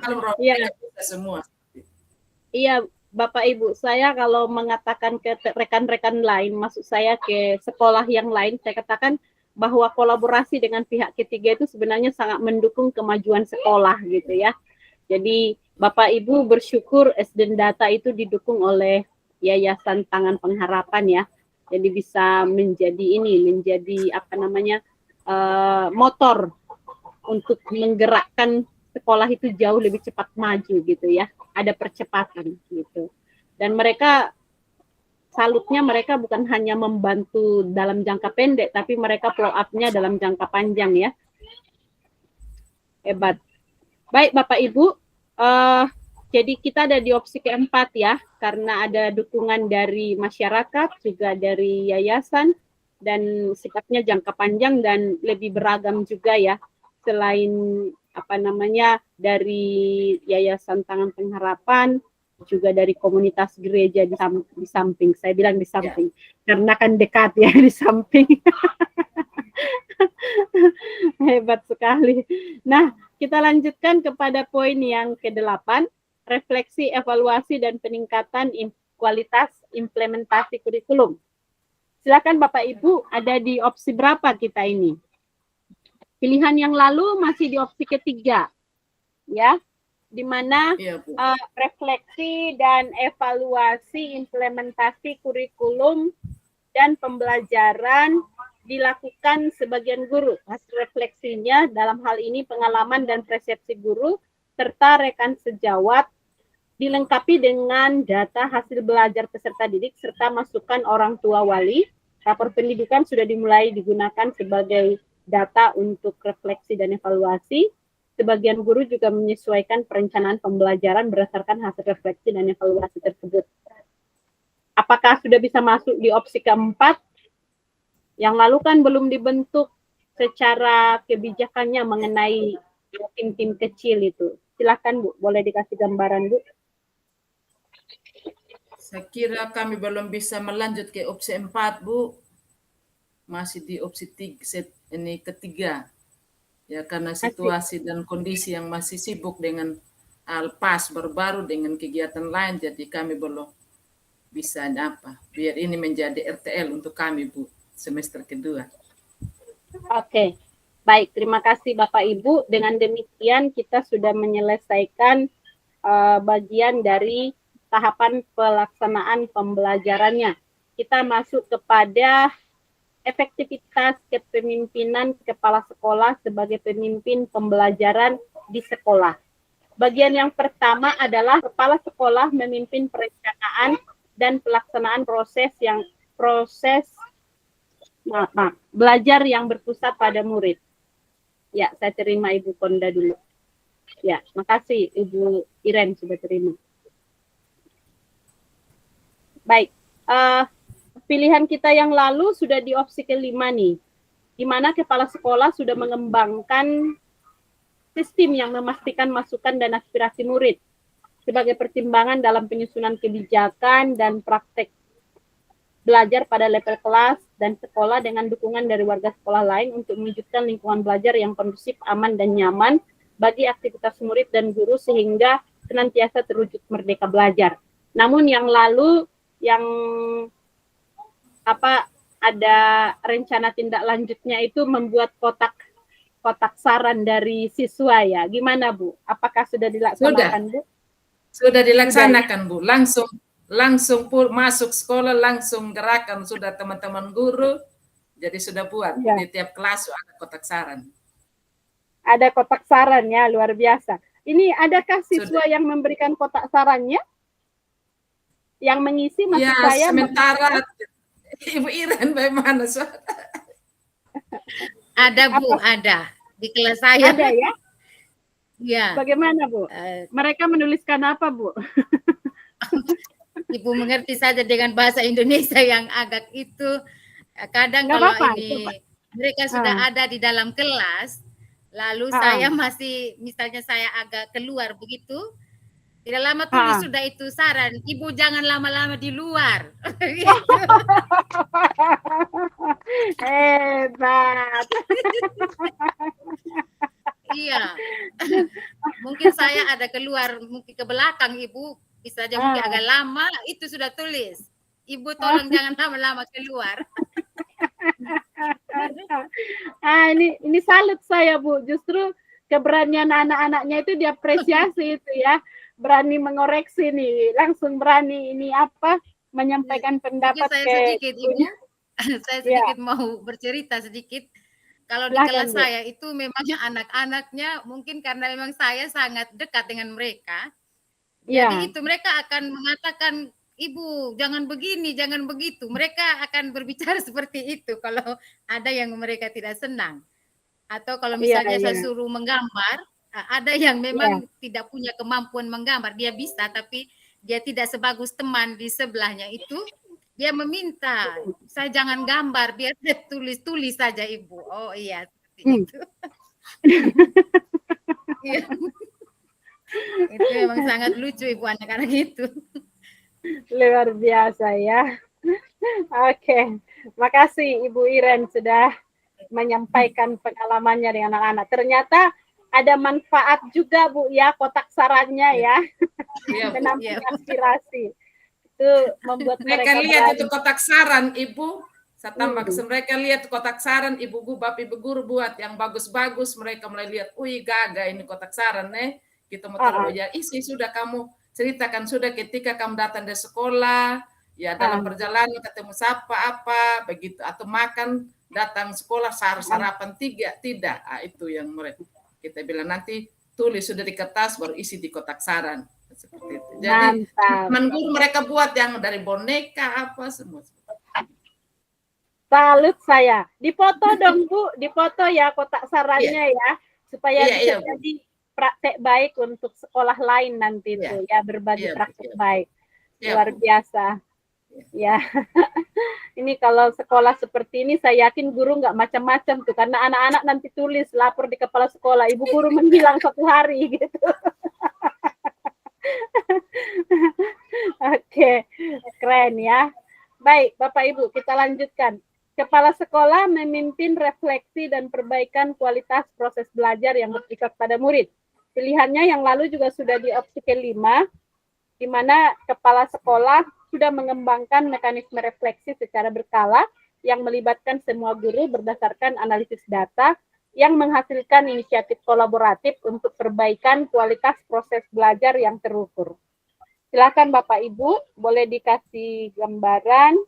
Kalau semua. Iya, Bapak Ibu, saya kalau mengatakan ke rekan-rekan lain, maksud saya ke sekolah yang lain, saya katakan bahwa kolaborasi dengan pihak ketiga itu sebenarnya sangat mendukung kemajuan sekolah gitu ya. Jadi Bapak Ibu bersyukur SD Data itu didukung oleh Yayasan Tangan Pengharapan ya. Jadi bisa menjadi apa namanya motor untuk menggerakkan sekolah itu jauh lebih cepat maju gitu ya. Ada percepatan gitu. Dan mereka salutnya mereka bukan hanya membantu dalam jangka pendek, tapi mereka follow up-nya dalam jangka panjang ya. Hebat. Baik Bapak Ibu, jadi kita ada di opsi keempat ya, karena ada dukungan dari masyarakat, juga dari yayasan, dan sifatnya jangka panjang dan lebih beragam juga ya. Selain apa namanya dari Yayasan Tangan Pengharapan, juga dari komunitas gereja di samping. Saya bilang di samping, karena kan dekat ya di samping. Hebat sekali. Nah, kita lanjutkan kepada poin yang ke-8. refleksi, evaluasi, dan peningkatan kualitas implementasi kurikulum. Silakan Bapak Ibu, ada di opsi berapa kita ini? Pilihan yang lalu masih di opsi ketiga, ya, di mana Iya, Bu. refleksi dan evaluasi implementasi kurikulum dan pembelajaran dilakukan sebagian guru. Hasil refleksinya dalam hal ini pengalaman dan persepsi guru serta rekan sejawat dilengkapi dengan data hasil belajar peserta didik serta masukan orang tua wali. Rapor pendidikan sudah dimulai digunakan sebagai data untuk refleksi dan evaluasi. Sebagian guru juga menyesuaikan perencanaan pembelajaran berdasarkan hasil refleksi dan evaluasi tersebut. Apakah sudah bisa masuk di opsi keempat? Yang lalu kan belum dibentuk secara kebijakannya mengenai tim-tim kecil itu. Silakan Bu, boleh dikasih gambaran Bu? Saya kira kami belum bisa melanjut ke opsi 4, Bu. Masih di opsi ini ketiga. Ya, karena situasi dan kondisi yang masih sibuk dengan pas baru-baru dengan kegiatan lain, jadi kami belum bisa apa. Biar ini menjadi RTL untuk kami, Bu, semester kedua. Oke, baik. Terima kasih Bapak Ibu. Dengan demikian kita sudah menyelesaikan bagian dari tahapan pelaksanaan pembelajarannya. Kita masuk kepada efektivitas kepemimpinan kepala sekolah sebagai pemimpin pembelajaran di sekolah. Bagian yang pertama adalah kepala sekolah memimpin perencanaan dan pelaksanaan proses belajar yang berpusat pada murid. Ya, saya terima Ibu Konda dulu. Ya, makasih Ibu Iren sudah terima. Baik, pilihan kita yang lalu sudah di opsi kelima nih, di mana kepala sekolah sudah mengembangkan sistem yang memastikan masukan dan aspirasi murid sebagai pertimbangan dalam penyusunan kebijakan dan praktek belajar pada level kelas dan sekolah dengan dukungan dari warga sekolah lain untuk mewujudkan lingkungan belajar yang kondusif, aman, dan nyaman bagi aktivitas murid dan guru sehingga senantiasa terwujud merdeka belajar. Namun yang lalu yang ada rencana tindak lanjutnya itu membuat kotak saran dari siswa ya. Gimana Bu? Apakah sudah dilaksanakan Bu? Sudah dilaksanakan Bu. Langsung masuk sekolah, langsung gerakan sudah teman-teman guru. Jadi sudah buat ya. Di tiap kelas ada kotak saran. Ada kotak saran ya, luar biasa. Ini adakah siswa yang memberikan kotak sarannya? Yang mengisi maksud ya, saya sementara Ibu Iren bagaimana? Ada Bu, ada di kelas saya. Ada ya? Ya. Bagaimana Bu? Mereka menuliskan apa Bu? Ibu mengerti saja dengan bahasa Indonesia yang agak itu kadang Nggak kalau apa-apa, ini coba. Mereka sudah ada di dalam kelas, lalu saya masih misalnya saya agak keluar begitu. Tidak lama tulis sudah itu saran, Ibu jangan lama-lama di luar. Hebat. Iya. Mungkin saya ada keluar, mungkin ke belakang Ibu, bisa aja mungkin agak lama, itu sudah tulis. Ibu tolong jangan lama-lama keluar. Ini salut saya Bu, justru keberanian anak-anaknya itu diapresiasi itu ya. Berani mengoreksi nih, langsung berani ini menyampaikan pendapat saya sedikit Ibu. Saya sedikit mau bercerita sedikit. Kalau di kelas saya itu memangnya anak-anaknya mungkin karena memang saya sangat dekat dengan mereka. Jadi itu mereka akan mengatakan, Ibu jangan begini, jangan begitu. Mereka akan berbicara seperti itu kalau ada yang mereka tidak senang. Atau kalau misalnya saya suruh menggambar, ada yang memang tidak punya kemampuan menggambar. Dia bisa tapi dia tidak sebagus teman di sebelahnya itu. Dia meminta, saya jangan gambar, biar dia tulis-tulis saja Ibu. Oh iya, seperti itu. Itu memang sangat lucu Ibu anak-anak itu. Luar biasa ya. Oke, makasih Ibu Iren sudah menyampaikan pengalamannya dengan anak-anak. Ternyata ada manfaat juga Bu ya kotak sarannya ya, Iya, Bu. menampung Iya. aspirasi. Itu membuat Mereka mereka lihat berani. itu kotak saran, Ibu. Saya tambah Hmm. mereka lihat kotak saran, Ibu guru, Bapak Ibu guru buat yang bagus-bagus. Mereka mulai lihat, wih gaga ini kotak saran nih. Kita mau taruh ya, isi sudah kamu ceritakan sudah ketika kamu datang dari sekolah, ya dalam perjalanan ketemu siapa apa begitu, atau makan datang sekolah sarapan tidak. Itu yang mereka kita bilang nanti tulis sudah di kertas baru isi di kotak saran seperti itu. Jadi Mantap. teman guru mereka buat yang dari boneka apa semua. Salut saya. Difoto dong Bu, difoto ya kotak sarannya ya, supaya bisa Bu. jadi praktek baik untuk sekolah lain nanti Iya. tuh ya, berbagi Iya, Bu. praktek baik. Iya, Luar Bu. biasa. Ya. Ini kalau sekolah seperti ini saya yakin guru nggak macam-macam tuh, karena anak-anak nanti tulis lapor di kepala sekolah, ibu guru menghilang 1 hari gitu. Oke, keren ya. Baik, Bapak Ibu, kita lanjutkan. Kepala sekolah memimpin refleksi dan perbaikan kualitas proses belajar yang berpusat pada murid. Pilihannya yang lalu juga sudah di opsi ke-5, di mana kepala sekolah sudah mengembangkan mekanisme refleksi secara berkala yang melibatkan semua guru berdasarkan analisis data yang menghasilkan inisiatif kolaboratif untuk perbaikan kualitas proses belajar yang terukur. Silakan Bapak Ibu, boleh dikasih gambaran.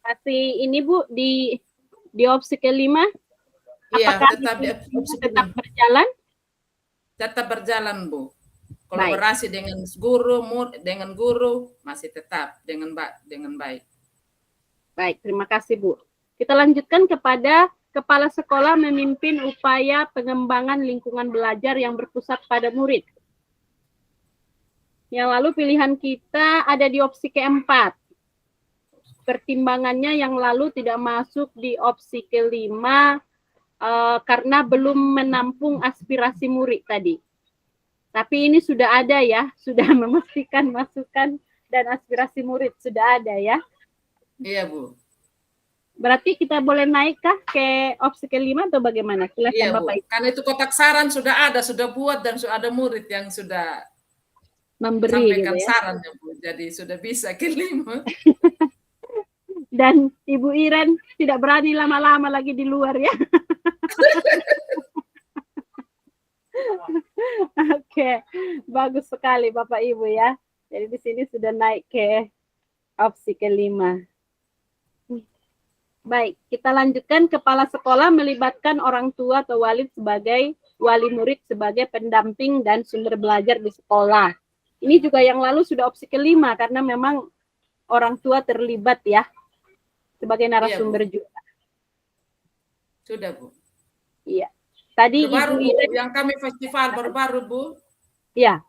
Kasih ini Bu di opsi ke-5. Iya, Apakah tetap di itu opsi tetap ke-5. berjalan? Tetap berjalan, Bu. Kolaborasi dengan guru masih tetap dengan baik. Baik, terima kasih Bu. Kita lanjutkan kepada kepala sekolah memimpin upaya pengembangan lingkungan belajar yang berpusat pada murid. Yang lalu pilihan kita ada di opsi ke-4. Pertimbangannya yang lalu tidak masuk di opsi ke-5 karena belum menampung aspirasi murid tadi. Tapi ini sudah ada ya, sudah memastikan masukan dan aspirasi murid sudah ada ya. Iya, Bu. Berarti kita boleh naik kah ke opsi ke-5 atau bagaimana? Silakan Iya, Bu. Bapak Ibu. Karena itu kotak saran sudah ada, sudah buat dan sudah ada murid yang sudah Memberi sampaikan gitu ya. sarannya, Bu. Jadi sudah bisa ke-5. Dan Ibu Iren tidak berani lama-lama lagi di luar ya. Oke, bagus sekali Bapak Ibu ya. Jadi di sini sudah naik ke opsi ke-5. Baik, kita lanjutkan. Kepala sekolah melibatkan orang tua atau wali murid sebagai pendamping dan sumber belajar di sekolah. Ini juga yang lalu sudah opsi ke-5 karena memang orang tua terlibat ya sebagai narasumber juga. Sudah, Bu. Iya. Tadi baru Ibu Iren, yang kami festival baru-baru, Bu. ya.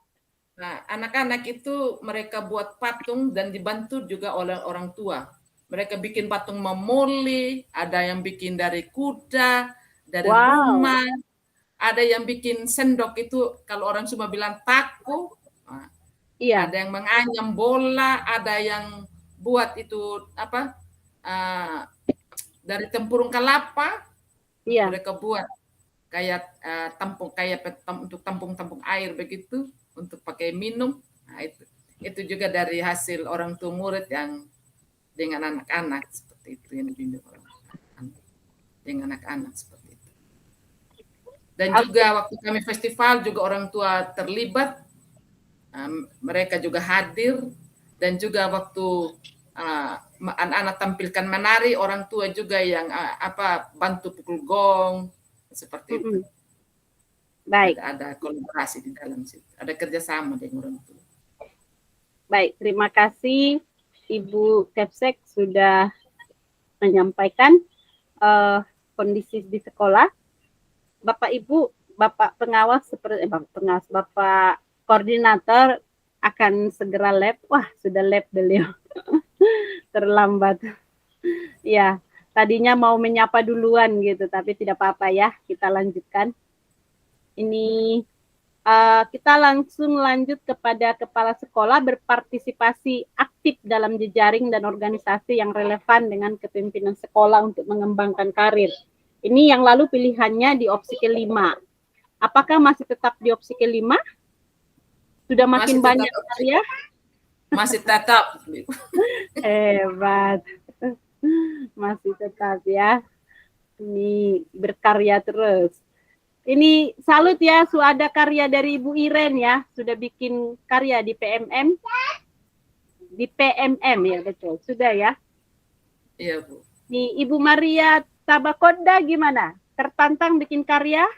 Nah, anak-anak itu mereka buat patung dan dibantu juga oleh orang tua. Mereka bikin patung memoli, ada yang bikin dari kuda, dari rumah, ada yang bikin sendok itu kalau orang cuma bilang paku. Nah, iya. Ada yang menganyam bola, ada yang buat itu apa? Dari tempurung kelapa. Iya. Mereka buat kayak untuk tampung-tampung air begitu untuk pakai minum. Nah, itu juga dari hasil orang tua murid yang dengan anak-anak seperti itu yang dibimbing dengan anak-anak seperti itu. Dan juga waktu kami festival juga orang tua terlibat, mereka juga hadir dan juga waktu anak-anak tampilkan menari, orang tua juga yang bantu pukul gong seperti itu. Baik. Ada kolaborasi di dalam situ, ada kerjasama dengan orang tua. Baik, terima kasih Ibu Kepsek sudah menyampaikan kondisi di sekolah. Bapak Ibu, Bapak pengawas seperti Bapak koordinator akan segera lab. Wah, sudah lab beliau. Terlambat. Ya, tadinya mau menyapa duluan gitu, tapi tidak apa-apa ya, kita lanjutkan. Ini Kita langsung lanjut kepada kepala sekolah berpartisipasi aktif dalam jejaring dan organisasi yang relevan dengan kepemimpinan sekolah untuk mengembangkan karir. Ini yang lalu pilihannya di opsi kelima. Apakah masih tetap di opsi kelima? Sudah makin Masih banyak tetap, karya? masih tetap. Hebat. Masih tetap ya. Ini berkarya terus. Ini salut ya, sudah ada karya dari Ibu Iren ya, sudah bikin karya di PMM. Di PMM ya, betul. Sudah ya. Iya, Bu. Nih, Ibu Maria Tabakoda gimana? Tertantang bikin karya?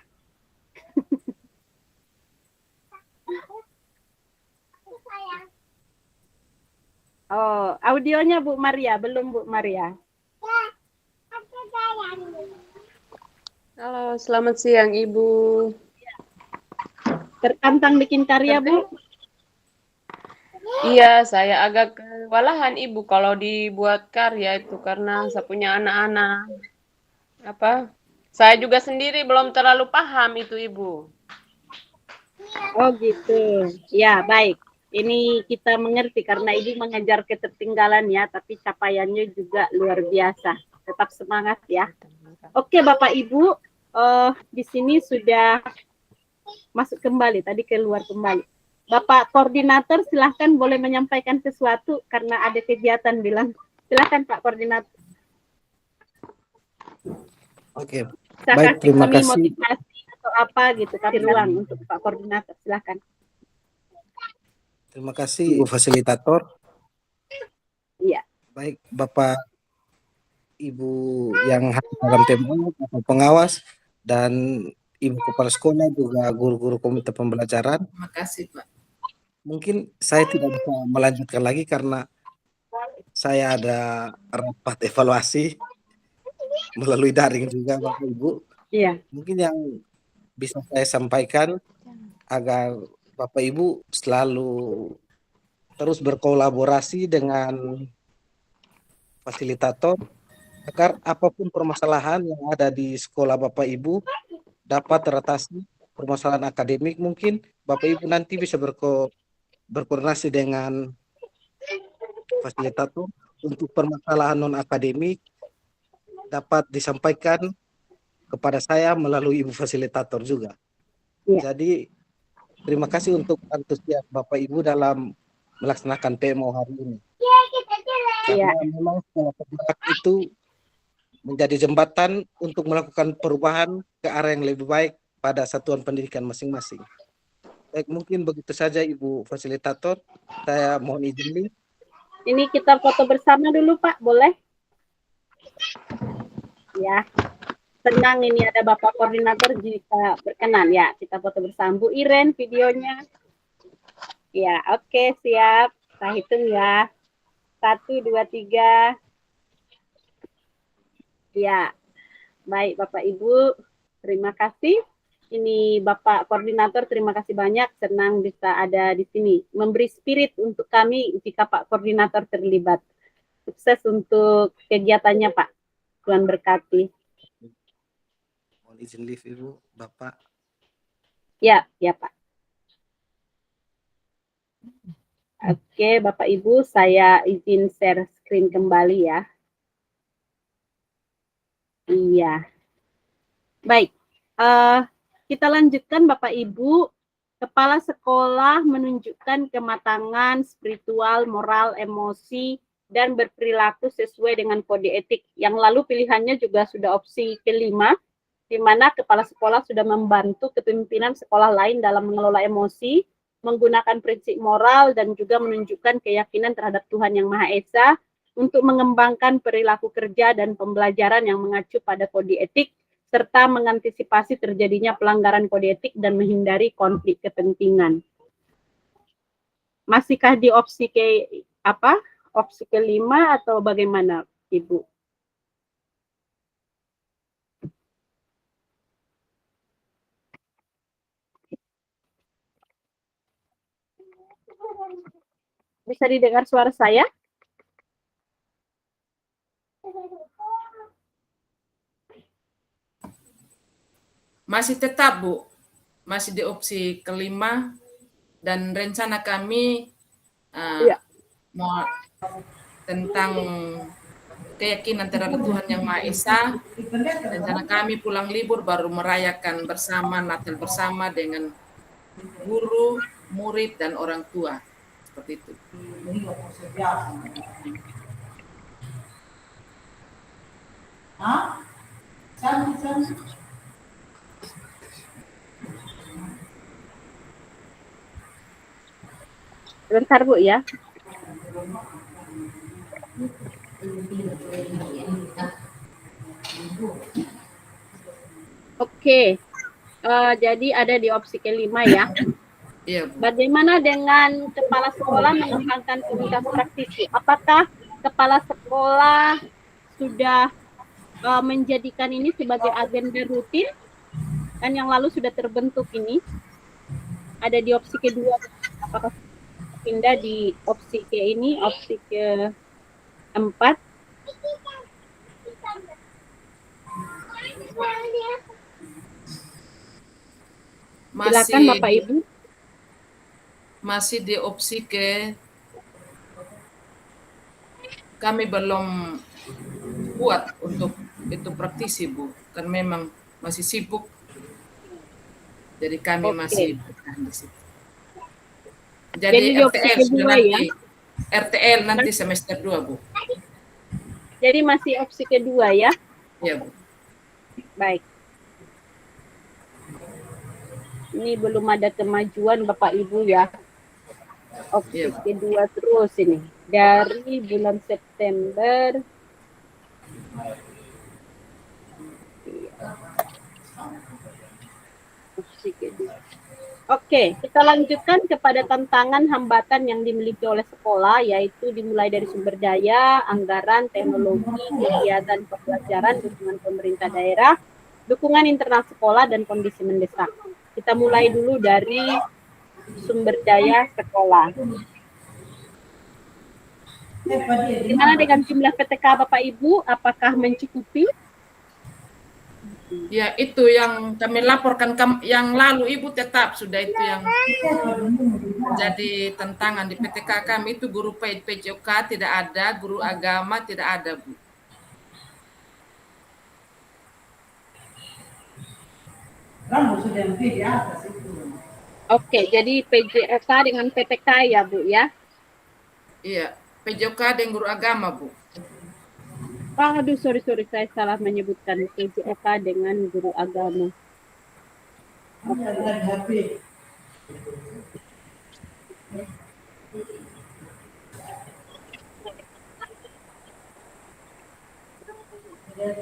Oh, audionya Bu Maria, belum Bu Maria. Halo, selamat siang Ibu. Tertantang bikin karya Bu? Iya, saya agak kewalahan Ibu kalau dibuat karya itu karena saya punya anak-anak. Saya juga sendiri belum terlalu paham itu Ibu. Oh gitu. Ya, baik. Ini kita mengerti karena Ibu mengejar ketertinggalan ya, tapi capaiannya juga luar biasa. Tetap semangat ya. Oke Bapak Ibu, di sini sudah masuk kembali, tadi keluar kembali. Bapak Koordinator silahkan boleh menyampaikan sesuatu karena ada kegiatan bilang. Silahkan Pak Koordinator. Oke, Saya baik, kasih terima kami kasih. motivasi atau apa gitu, kasih ruang untuk Pak Koordinator. Silahkan. Terima kasih Ibu Fasilitator. Iya. Baik, Bapak Ibu yang hadir dalam TMO, Bapak pengawas, dan Ibu Kepala Sekolah, juga guru-guru komite pembelajaran. Terima kasih, Pak. Mungkin saya tidak bisa melanjutkan lagi karena saya ada rapat evaluasi melalui daring juga Bapak Ibu. Iya. Mungkin yang bisa saya sampaikan agar Bapak Ibu selalu terus berkolaborasi dengan fasilitator agar apapun permasalahan yang ada di sekolah Bapak Ibu dapat teratasi. Permasalahan akademik mungkin Bapak Ibu nanti bisa berkoordinasi dengan fasilitator untuk permasalahan non akademik dapat disampaikan kepada saya melalui Ibu fasilitator juga. Ya. Jadi terima kasih untuk antusias Bapak Ibu dalam melaksanakan PMO hari ini. Karena memang sekolah penggerak itu menjadi jembatan untuk melakukan perubahan ke arah yang lebih baik pada satuan pendidikan masing-masing. Baik, mungkin begitu saja Ibu fasilitator. Saya mohon izin. Ini kita foto bersama dulu Pak, boleh? Ya. Senang ini ada Bapak Koordinator jika berkenan ya. Kita foto bersama. Bu Iren videonya. Ya, oke, siap. Saya hitung ya. 1, 2, 3. Ya, baik Bapak Ibu, terima kasih. Ini Bapak Koordinator, terima kasih banyak. Senang bisa ada di sini. Memberi spirit untuk kami jika Pak Koordinator terlibat. Sukses untuk kegiatannya Pak. Tuhan berkati. Mohon izin live Ibu, Bapak. Ya, ya Pak. Oke, Bapak Ibu, saya izin share screen kembali ya. Iya. Baik, kita lanjutkan Bapak Ibu. Kepala sekolah menunjukkan kematangan spiritual, moral, emosi, dan berperilaku sesuai dengan kode etik. Yang lalu pilihannya juga sudah opsi kelima, di mana kepala sekolah sudah membantu kepemimpinan sekolah lain dalam mengelola emosi, menggunakan prinsip moral, dan juga menunjukkan keyakinan terhadap Tuhan Yang Maha Esa, untuk mengembangkan perilaku kerja dan pembelajaran yang mengacu pada kode etik, serta mengantisipasi terjadinya pelanggaran kode etik dan menghindari konflik kepentingan. Masihkah di opsi opsi kelima atau bagaimana, Ibu? Bisa didengar suara saya? Masih tetap, Bu. masih di opsi kelima, dan rencana kami Iya. mau tentang keyakinan terhadap Tuhan Yang Maha Esa. Rencana kami pulang libur baru merayakan bersama Natal bersama dengan guru, murid, dan orang tua. Seperti itu. Bentar Bu ya. Oke. Jadi ada di opsi kelima ya. Iya, Bu. Bagaimana dengan kepala sekolah mengembangkan komunitas praktisi? Apakah kepala sekolah sudah menjadikan ini sebagai agenda rutin dan yang lalu sudah terbentuk ini? Ada di opsi kedua. Apakah pindah di opsi ke ini, opsi keempat? Silakan Bapak Ibu. Masih di opsi ke, kami belum buat untuk itu praktisi, Bu. Kan memang masih sibuk. Jadi kami Oke. masih bertahan di situ. Jadi Jadi di opsi RTL sudah kedua ya? nanti. RTL nanti semester 2, Bu. Jadi masih opsi kedua ya? Iya, Bu. Baik. Ini belum ada kemajuan Bapak Ibu ya. Opsi Iya, Bu. kedua terus ini. Dari bulan September. Opsi kedua. Oke, kita lanjutkan kepada tantangan hambatan yang dimiliki oleh sekolah, yaitu dimulai dari sumber daya, anggaran, teknologi, kegiatan pembelajaran, dukungan pemerintah daerah, dukungan internal sekolah, dan kondisi mendesak. Kita mulai dulu dari sumber daya sekolah. Gimana dengan jumlah PTK Bapak Ibu? Apakah mencukupi? Ya, itu yang kami laporkan yang lalu, Ibu, tetap sudah itu yang jadi tantangan di PTK kami itu guru PJOK tidak ada, guru agama tidak ada, Bu. Oke, jadi PJOK dengan PTK ya Bu ya? Iya, PJOK dan guru agama, Bu. Aduh, sorry, saya salah menyebutkan PJOK dengan guru agama.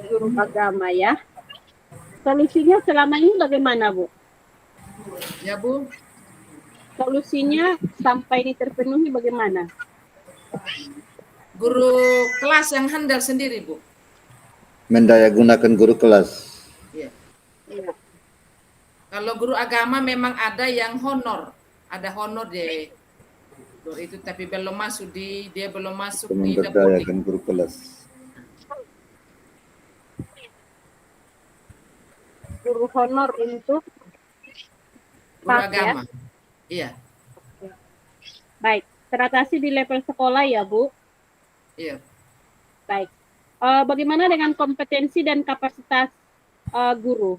Guru agama ya. Solusinya selama ini bagaimana, Bu? Ya, Bu. Solusinya sampai ini terpenuhi bagaimana? Guru kelas yang handal sendiri, Bu. Mendayagunakan guru kelas. Iya. Iya. Kalau guru agama memang ada yang honor, ada honor di guru itu, tapi belum masuk dia belum masuk di dapodik. Memberdayakan guru kelas. Guru honor untuk Guru staff, agama. ya? Iya. Baik, teratasi di level sekolah ya, Bu? Iya. Baik. Bagaimana dengan kompetensi dan kapasitas guru?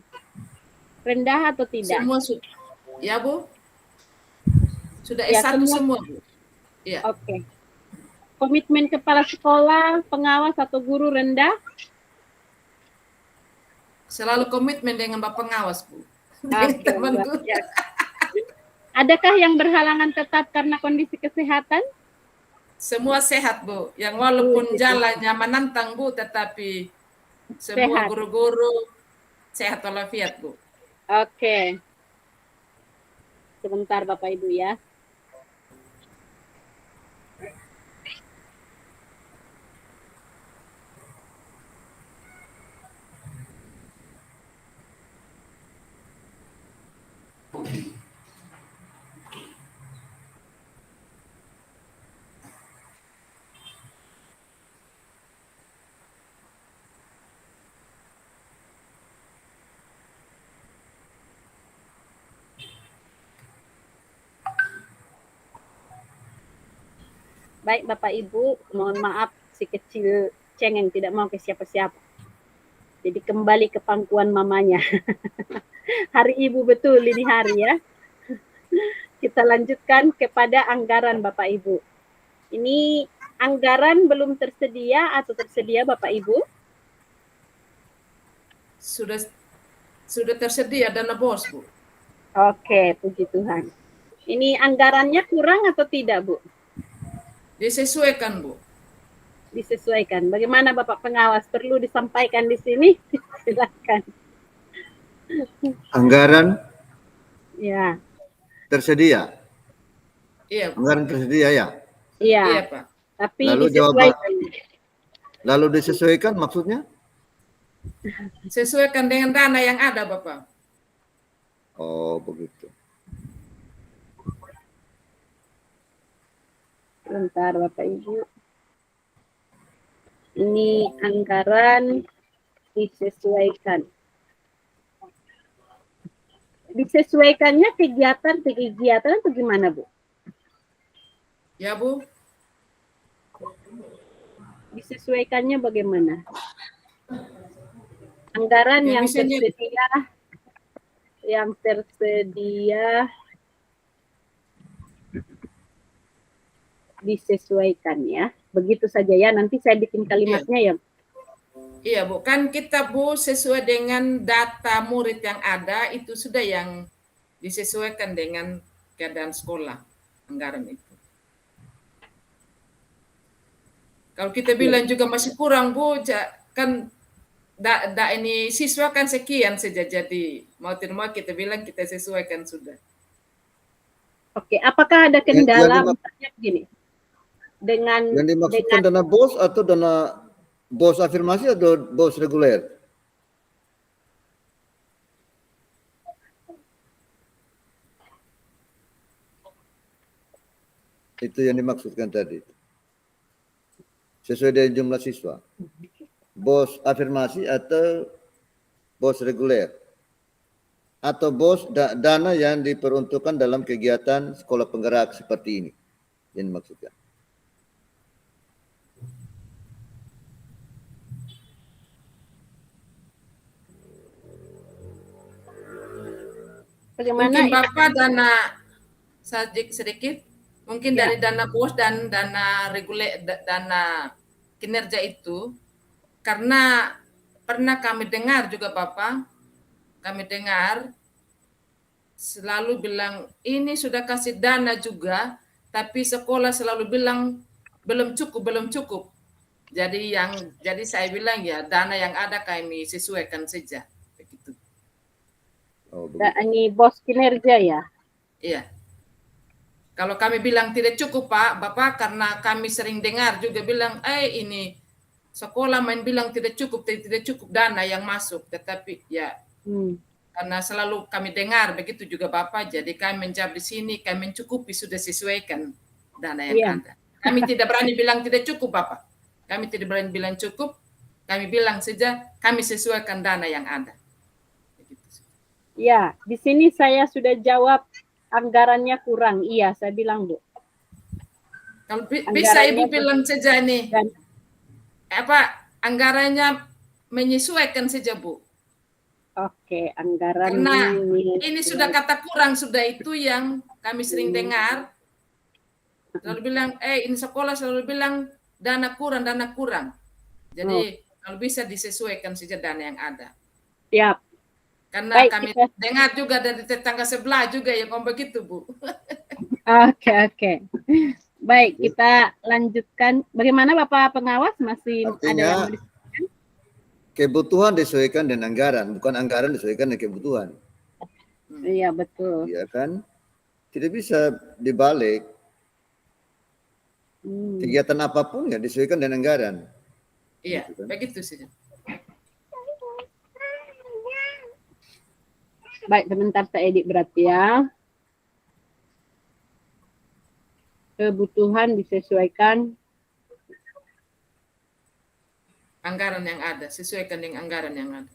Rendah atau tidak? Semua ya, Bu. Sudah Ya, S1 semua, Bu. Iya. Oke. Komitmen kepala sekolah, pengawas atau guru rendah? Selalu komitmen dengan Bapak pengawas, Bu. Oke, Teman luar guru. biasa. Adakah yang berhalangan tetap karena kondisi kesehatan? Semua sehat, Bu. Yang walaupun jalannya menantang, Bu, tetapi semua Sehat. guru-guru sehat walafiat, Bu. Oke. Sebentar Bapak Ibu ya. Baik Bapak Ibu, mohon maaf si kecil cengeng tidak mau ke siapa-siapa. Jadi kembali ke pangkuan mamanya. Hari Ibu betul ini hari ya. Kita lanjutkan kepada anggaran Bapak Ibu. Ini anggaran belum tersedia atau tersedia Bapak Ibu? Sudah tersedia dana BOS, Bu. Oke, puji Tuhan. Ini anggarannya kurang atau tidak, Bu? Disesuaikan, Bu. Disesuaikan. Bagaimana Bapak pengawas? Perlu disampaikan di sini? Silakan. Anggaran Ya, tersedia. Iya, Bu. Anggaran tersedia ya. Iya, iya. Pak. Tapi Lalu disesuaikan. Lalu disesuaikan maksudnya? Sesuaikan dengan dana yang ada, Bapak. Oh, begitu. Sebentar Bapak Ibu. Ini anggaran disesuaikan. Disesuaikannya kegiatan atau gimana, Bu? Ya, Bu. Disesuaikannya bagaimana? Anggaran Ya, yang misalnya- tersedia disesuaikan ya. Begitu saja ya. Nanti saya bikin kalimatnya ya. Iya, Bu. Kan kita, Bu, sesuai dengan data murid yang ada, itu sudah yang disesuaikan dengan keadaan sekolah, anggaran itu. Kalau kita bilang juga masih kurang, Bu, kan ini siswa kan sekian saja, jadi mau tidak mau kita bilang kita sesuaikan sudah. Oke, apakah ada kendala Yang misalnya begini? Dengan dimaksudkan dana BOS atau dana BOS afirmasi atau BOS reguler? Itu yang dimaksudkan tadi. Sesuai dengan jumlah siswa. BOS afirmasi atau BOS reguler. Atau BOS dana yang diperuntukkan dalam kegiatan sekolah penggerak seperti ini. Yang dimaksudkan. bagaimana Mungkin Bapak dana sedikit, mungkin Ya. dari dana BOS dan dana reguler, dana kinerja itu, karena pernah kami dengar juga Bapak, kami dengar selalu bilang ini sudah kasih dana juga, tapi sekolah selalu bilang belum cukup. Jadi saya bilang ya dana yang ada kami sesuaikan saja begitu. Oh, begitu. ini bos kinerja ya? Iya. Kalau kami bilang tidak cukup Pak, Bapak, karena kami sering dengar juga bilang, ini sekolah main bilang tidak cukup dana yang masuk, tetapi ya karena selalu kami dengar begitu juga Bapak, jadi kami menjawab di sini, kami mencukupi sudah sesuaikan dana yang ada. Kami tidak berani bilang tidak cukup Bapak, kami tidak berani bilang cukup, kami bilang saja kami sesuaikan dana yang ada. Begitu. Ya, di sini saya sudah jawab anggarannya kurang. Iya, saya bilang Bu. Kalau bisa Ibu bilang saja nih, anggarannya menyesuaikan saja Bu. Oke, anggaran karena ini sudah kata kurang sudah itu yang kami sering dengar. Selalu bilang, ini sekolah selalu bilang dana kurang. Jadi kalau bisa disesuaikan saja dana yang ada. Siap. Karena Baik, kami dengar juga dari tetangga sebelah juga yang ngomong begitu Bu. Oke. Baik, kita lanjutkan. Bagaimana Bapak pengawas, masih Artinya, ada yang mau disebutkan? Kebutuhan disesuaikan dengan anggaran, bukan anggaran disesuaikan dengan kebutuhan. Iya, betul. Iya kan? Tidak bisa dibalik. Kegiatan apapun ya disesuaikan dengan anggaran. Iya, begitu saja. Baik, sebentar saya edit berarti ya. Kebutuhan disesuaikan Anggaran yang ada, sesuaikan dengan anggaran yang ada.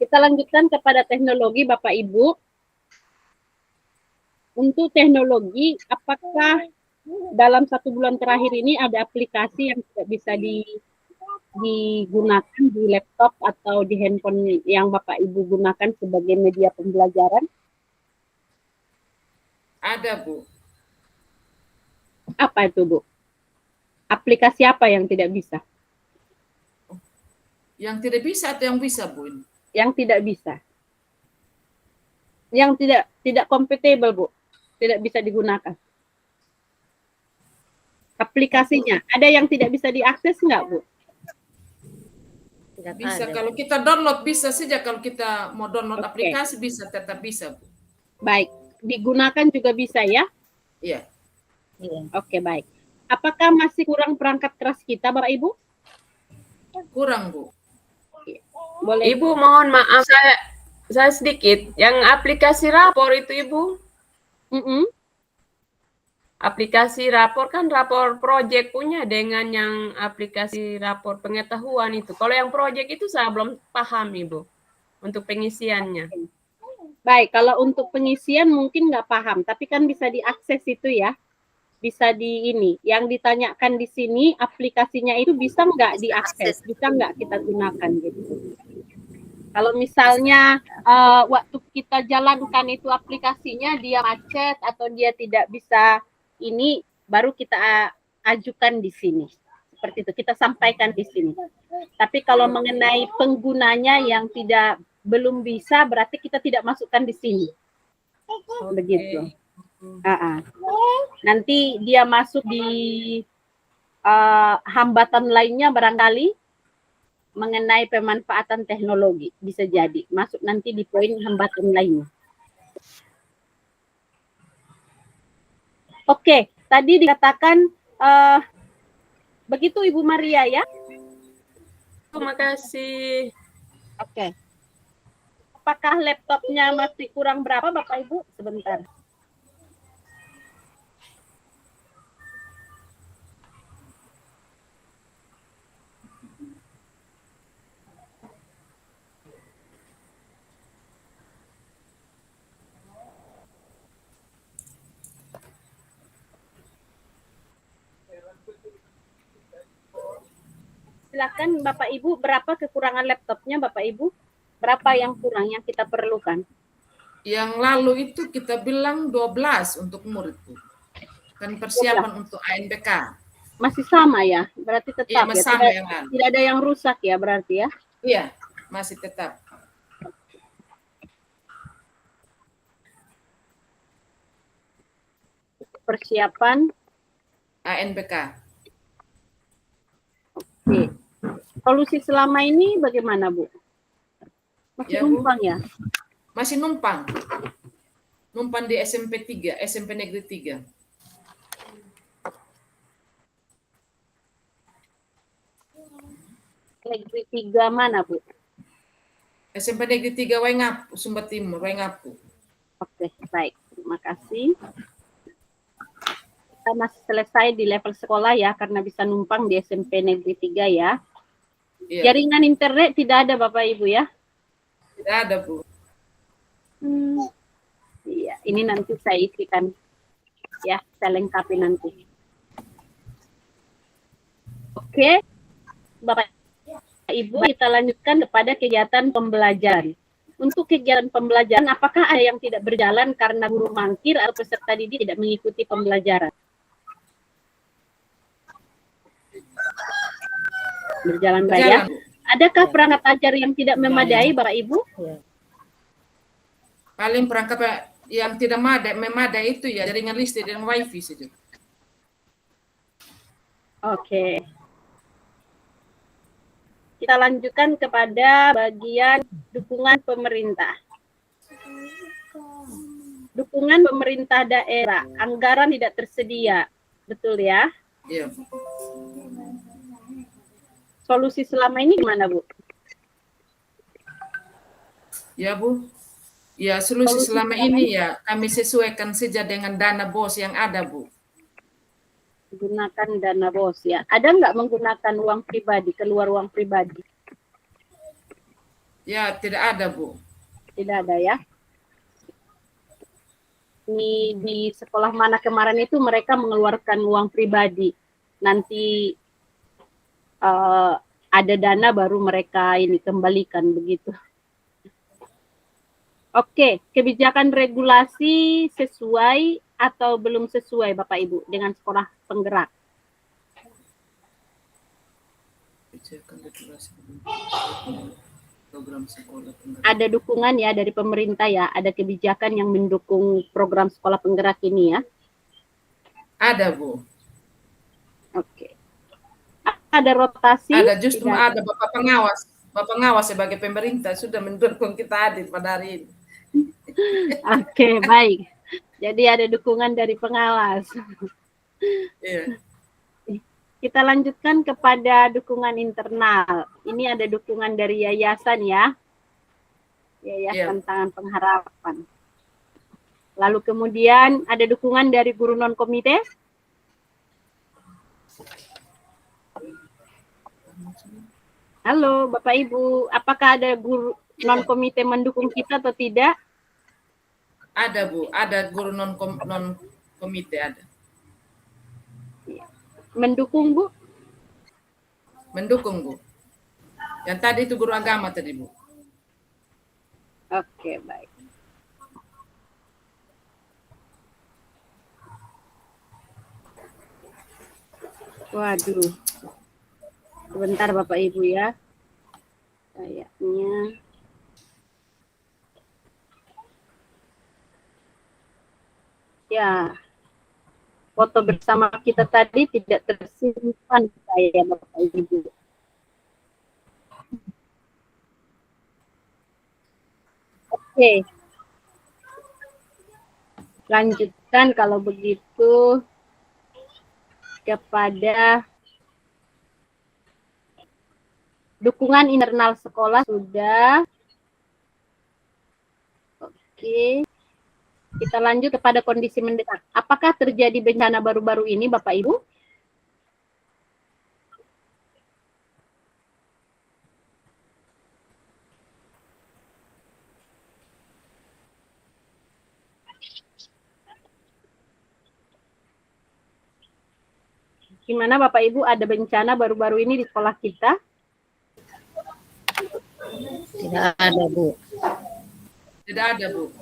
Kita lanjutkan kepada teknologi Bapak Ibu. Untuk teknologi, apakah dalam 1 bulan terakhir ini ada aplikasi yang tidak bisa digunakan di laptop atau di handphone yang Bapak Ibu gunakan sebagai media pembelajaran? Ada, Bu. Apa itu, Bu? Aplikasi apa yang tidak bisa? Yang tidak bisa atau yang bisa, Bu? Yang tidak bisa. Yang tidak compatible, Bu. Tidak bisa digunakan. Aplikasinya, ada yang tidak bisa diakses nggak, Bu? Tidak Bisa, ada. kalau kita download bisa saja, kalau kita mau download Oke. aplikasi bisa, tetap bisa, Bu. Baik, digunakan juga bisa ya? Iya. Iya. Oke, baik. Apakah masih kurang perangkat keras kita, Bapak Ibu? Kurang, Bu. Boleh. Ibu mohon maaf saya sedikit. Yang aplikasi rapor itu Ibu, Mm-mm. aplikasi rapor kan rapor project punya dengan yang aplikasi rapor pengetahuan itu. Kalau yang project itu saya belum paham Ibu untuk pengisiannya. Baik, kalau untuk pengisian mungkin nggak paham, tapi kan bisa diakses itu ya. Bisa yang ditanyakan di sini aplikasinya itu bisa nggak diakses, bisa nggak kita gunakan gitu. Kalau misalnya waktu kita jalankan itu aplikasinya dia macet atau dia tidak bisa ini, baru kita ajukan di sini. Seperti itu, kita sampaikan di sini. Tapi kalau mengenai penggunanya yang belum bisa, berarti kita tidak masukkan di sini. Begitu. Nanti dia masuk di hambatan lainnya barangkali mengenai pemanfaatan teknologi, bisa jadi masuk nanti di poin hambatan lainnya. Oke, tadi dikatakan begitu Ibu Maria ya? Terima kasih. Oke. Apakah laptopnya masih kurang berapa Bapak Ibu? Sebentar. Silakan Bapak Ibu, berapa kekurangan laptopnya Bapak Ibu? Berapa yang kurang yang kita perlukan? Yang lalu itu kita bilang 12 untuk murid, Bu. Kan persiapan untuk ANBK. Masih sama ya? Berarti tetap Iya, masih ya? sama yang lalu. Tidak ada yang rusak ya berarti ya? Iya, masih tetap. Persiapan. ANBK. Oke. Solusi selama ini bagaimana Bu? Masih Ya, Bu. numpang ya? Masih numpang. Numpang di SMP 3, SMP Negeri 3. Negeri 3 mana Bu? SMP Negeri 3 Waingapu, Sumba Timur, Waingapu. Oke, baik. Terima kasih. Kita masih selesai di level sekolah ya, karena bisa numpang di SMP Negeri 3 ya. Iya. Jaringan internet tidak ada Bapak Ibu ya? Tidak ada, Bu. Iya, ini nanti saya isikan ya, saya lengkapi nanti. Oke, Bapak Ibu, kita lanjutkan kepada kegiatan pembelajaran. Untuk kegiatan pembelajaran, apakah ada yang tidak berjalan karena guru mangkir atau peserta didik tidak mengikuti pembelajaran? Berjalan raya. Berjalan, Bu. Adakah perangkat ajar yang tidak memadai, Bapak Ibu? Paling perangkat yang tidak memadai itu ya jaringan listrik dan wifi saja. Oke. Kita lanjutkan kepada bagian dukungan pemerintah. Dukungan pemerintah daerah, anggaran tidak tersedia. Betul ya? Iya. Solusi selama ini gimana, Bu? Ya, Bu. Ya, solusi selama ini ya kami sesuaikan saja dengan dana BOS yang ada, Bu. Gunakan dana BOS ya. Ada nggak menggunakan uang pribadi, keluar uang pribadi? Ya, tidak ada, Bu. Tidak ada ya. Ini di sekolah mana kemarin itu mereka mengeluarkan uang pribadi. Nanti ada dana baru mereka ini kembalikan begitu. Oke, kebijakan regulasi sesuai atau belum sesuai Bapak Ibu dengan sekolah penggerak? Program sekolah penggerak. Ada dukungan ya dari pemerintah ya, ada kebijakan yang mendukung program sekolah penggerak ini ya. Ada, Bu. Oke. Ada rotasi? Ada, justru Tidak. ada Bapak Pengawas. Bapak Pengawas sebagai pemerintah sudah mendukung kita hadir pada hari ini. Oke, baik. Jadi ada dukungan dari pengawas. Iya. Kita lanjutkan kepada dukungan internal. Ini ada dukungan dari yayasan ya. Yayasan Tangan Pengharapan. Lalu kemudian ada dukungan dari guru non-komite. Halo Bapak Ibu, apakah ada guru non-komite mendukung kita atau tidak? Ada, Bu. Ada guru non-komite ada. Mendukung, Bu? Mendukung, Bu. Yang tadi itu guru agama tadi, Bu. Oke, baik. Waduh. Sebentar Bapak Ibu ya. Kayaknya. Ya. Foto bersama kita tadi tidak tersimpan saya Bapak Ibu. Oke. Lanjutkan kalau begitu kepada dukungan internal sekolah sudah. Oke. Kita lanjut kepada kondisi mendesak. Apakah terjadi bencana baru-baru ini, Bapak Ibu? Gimana Bapak Ibu, ada bencana baru-baru ini di sekolah kita? Tidak ada, Bu. Tidak ada, Bu.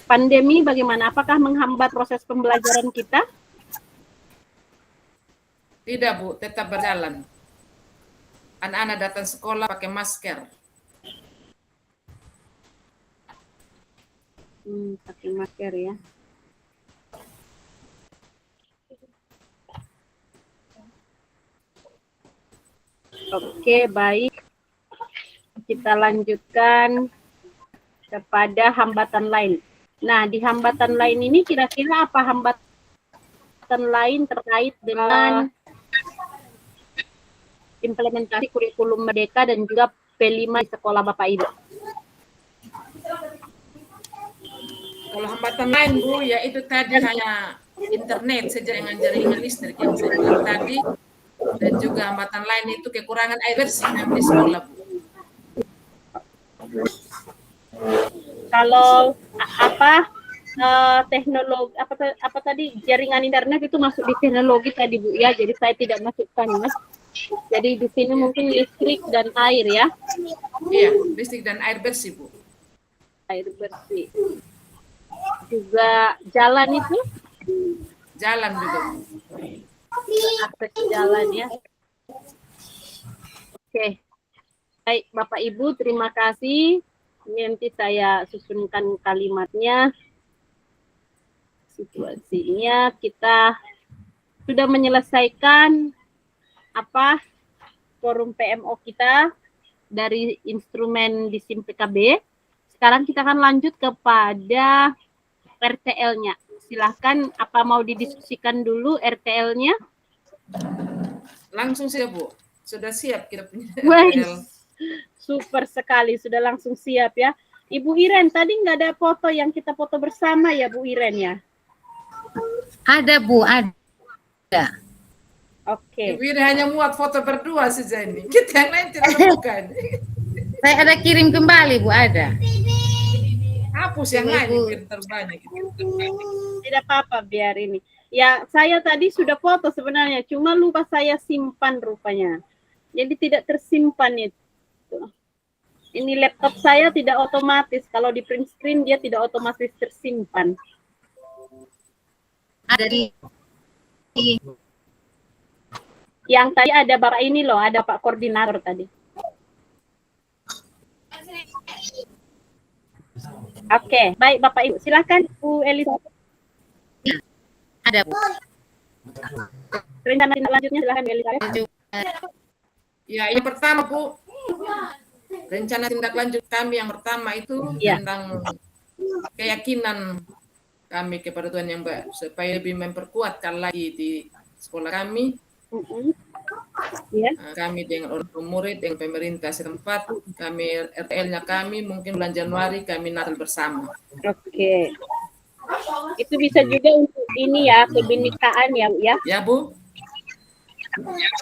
Pandemi bagaimana? Apakah menghambat proses pembelajaran kita? Tidak, Bu. Tetap berjalan. Anak-anak datang sekolah pakai masker. Pakai masker ya. Oke, baik. Kita lanjutkan kepada hambatan lain. Nah, di hambatan lain ini kira-kira apa hambatan lain terkait dengan implementasi kurikulum Merdeka dan juga P5 di sekolah Bapak Ibu? Kalau hambatan lain, Bu, ya itu tadi hanya internet saja dengan jaringan listrik yang saya bilang tadi. Dan juga hambatan lain itu kekurangan air bersih di sekolah, Bu. Kalau teknologi apa tadi jaringan internet itu masuk di teknologi tadi Bu ya, jadi saya tidak masukkan ya. Jadi di sini mungkin listrik dan air ya. Iya, listrik dan air bersih, Bu. Air bersih. Juga jalan itu? Jalan juga, Bu. Akses jalan ya. Oke. Baik Bapak Ibu, terima kasih. Ini nanti saya susunkan kalimatnya. Situasinya kita sudah menyelesaikan forum PMO kita dari instrumen DISIM PKB. Sekarang kita akan lanjut kepada RTL-nya. Silahkan, apa mau didiskusikan dulu RTL-nya? Langsung saja, Bu. Sudah siap kita punya RTL. Super sekali, sudah langsung siap ya. Ibu Iren, tadi nggak ada foto yang kita foto bersama ya Bu Iren ya? Ada, Bu, ada. Oke. Ibu Ira hanya muat foto berdua saja ini. Kita yang lain tidak temukan. Saya ada kirim kembali, Bu, ada. Hapus yang lain Ibu. biar terbanyak. Tidak apa-apa, biar ini. Ya, saya tadi sudah foto sebenarnya, cuma lupa saya simpan rupanya. Jadi tidak tersimpan itu. Ini laptop saya tidak otomatis. Kalau di print screen dia tidak otomatis tersimpan. Ada di Yang tadi ada Bapak ini loh, ada Pak Koordinator tadi. Oke, baik Bapak Ibu. Silakan Bu Elizabeth. ada, Bu. Rencana tindak lanjutnya silakan Bu Elizabeth. Ya, yang pertama Bu, rencana tindak lanjut kami yang pertama itu Ya. tentang keyakinan kami kepada Tuhan yang baik, supaya lebih memperkuatkan lagi di sekolah kami. Ya. Kami dengan orang tua murid, dengan pemerintah setempat, kami RTL-nya kami mungkin bulan Januari kami Natal bersama. Oke. Itu bisa juga untuk ini ya, kebinekaan ya, Bu, ya. Ya Bu?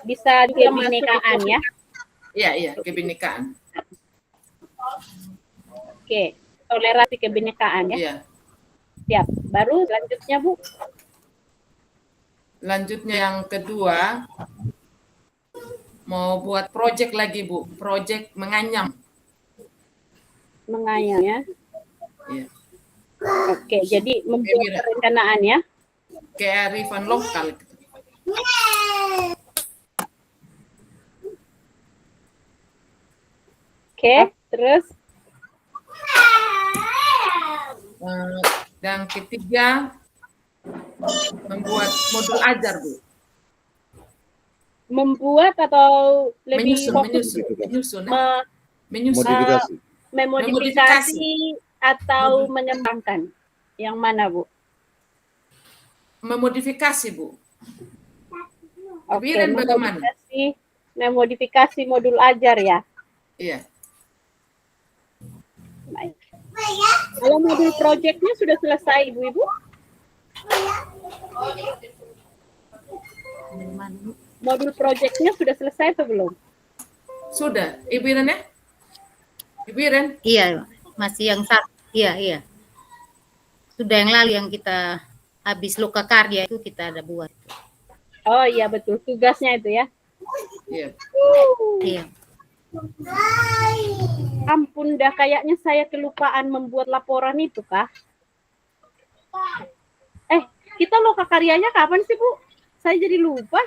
Bisa kebinekaan ya. Iya, kebinekaan. Oke. Toleransi kebinekaan ya. Iya. Siap. Baru selanjutnya Bu. Lanjutnya yang kedua, mau buat proyek lagi Bu, proyek menganyam. Mengayang ya. Iya. Oke, jadi membuat perencanaan ya. Kearifan lokal. Oke, terus Dan ketiga, membuat modul ajar Bu. membuat atau lebih fokus Menyusun. Modifikasi. memodifikasi atau mengembangkan? Yang mana Bu? Memodifikasi Bu. Oke, Biren bagaimana? memodifikasi modul ajar ya. Iya. Baik. Kalau modul proyeknya sudah selesai Ibu-Ibu? Modul proyeknya sudah selesai atau belum? Sudah. Ibu Iren ya? Ibu Iren? Iya, masih yang satu. Iya. Sudah yang lalu yang kita habis loka karya itu kita ada buat. Oh iya betul, tugasnya itu ya. Iya. Iya. Ampun dah, kayaknya saya kelupaan membuat laporan itu kah? Kita loka karyanya kapan sih Bu? Saya jadi lupa.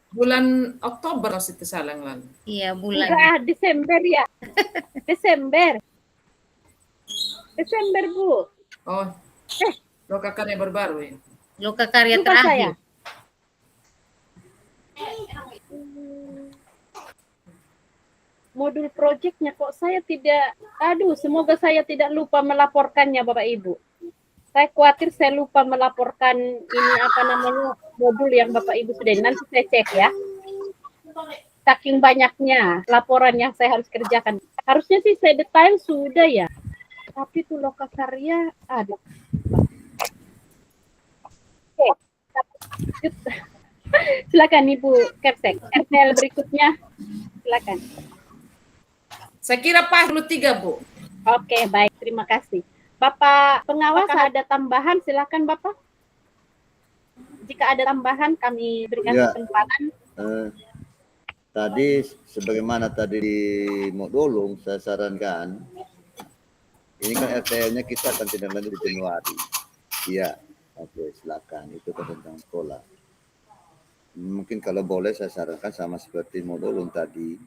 Bulan Oktober masih salah yang lalu. Iya, bulan. Enggak, Desember ya. Desember Bu. Oh. Loka karya baru ya. Loka karya Lupa terakhir. saya. Modul proyeknya kok saya tidak, semoga saya tidak lupa melaporkannya Bapak Ibu. Saya khawatir saya lupa melaporkan ini modul yang Bapak Ibu sudah, nanti saya cek ya. Saking banyaknya laporan yang saya harus kerjakan. Harusnya sih saya detail sudah ya. Tapi tuh loka karya, Oke. Silakan Ibu Kepsek. RTL berikutnya. Silakan. Saya kira pas 23 Bu. Oke, baik. Terima kasih. Bapak pengawas ada tambahan, silakan Bapak. Jika ada tambahan kami berikan Ya. kesempatan. Tadi sebagaimana tadi di Modulung saya sarankan, ini kan RTL-nya kita akan tindak lanjut di Januari. Iya, oke silakan, itu tentang sekolah. Mungkin kalau boleh saya sarankan sama seperti Modulung tadi,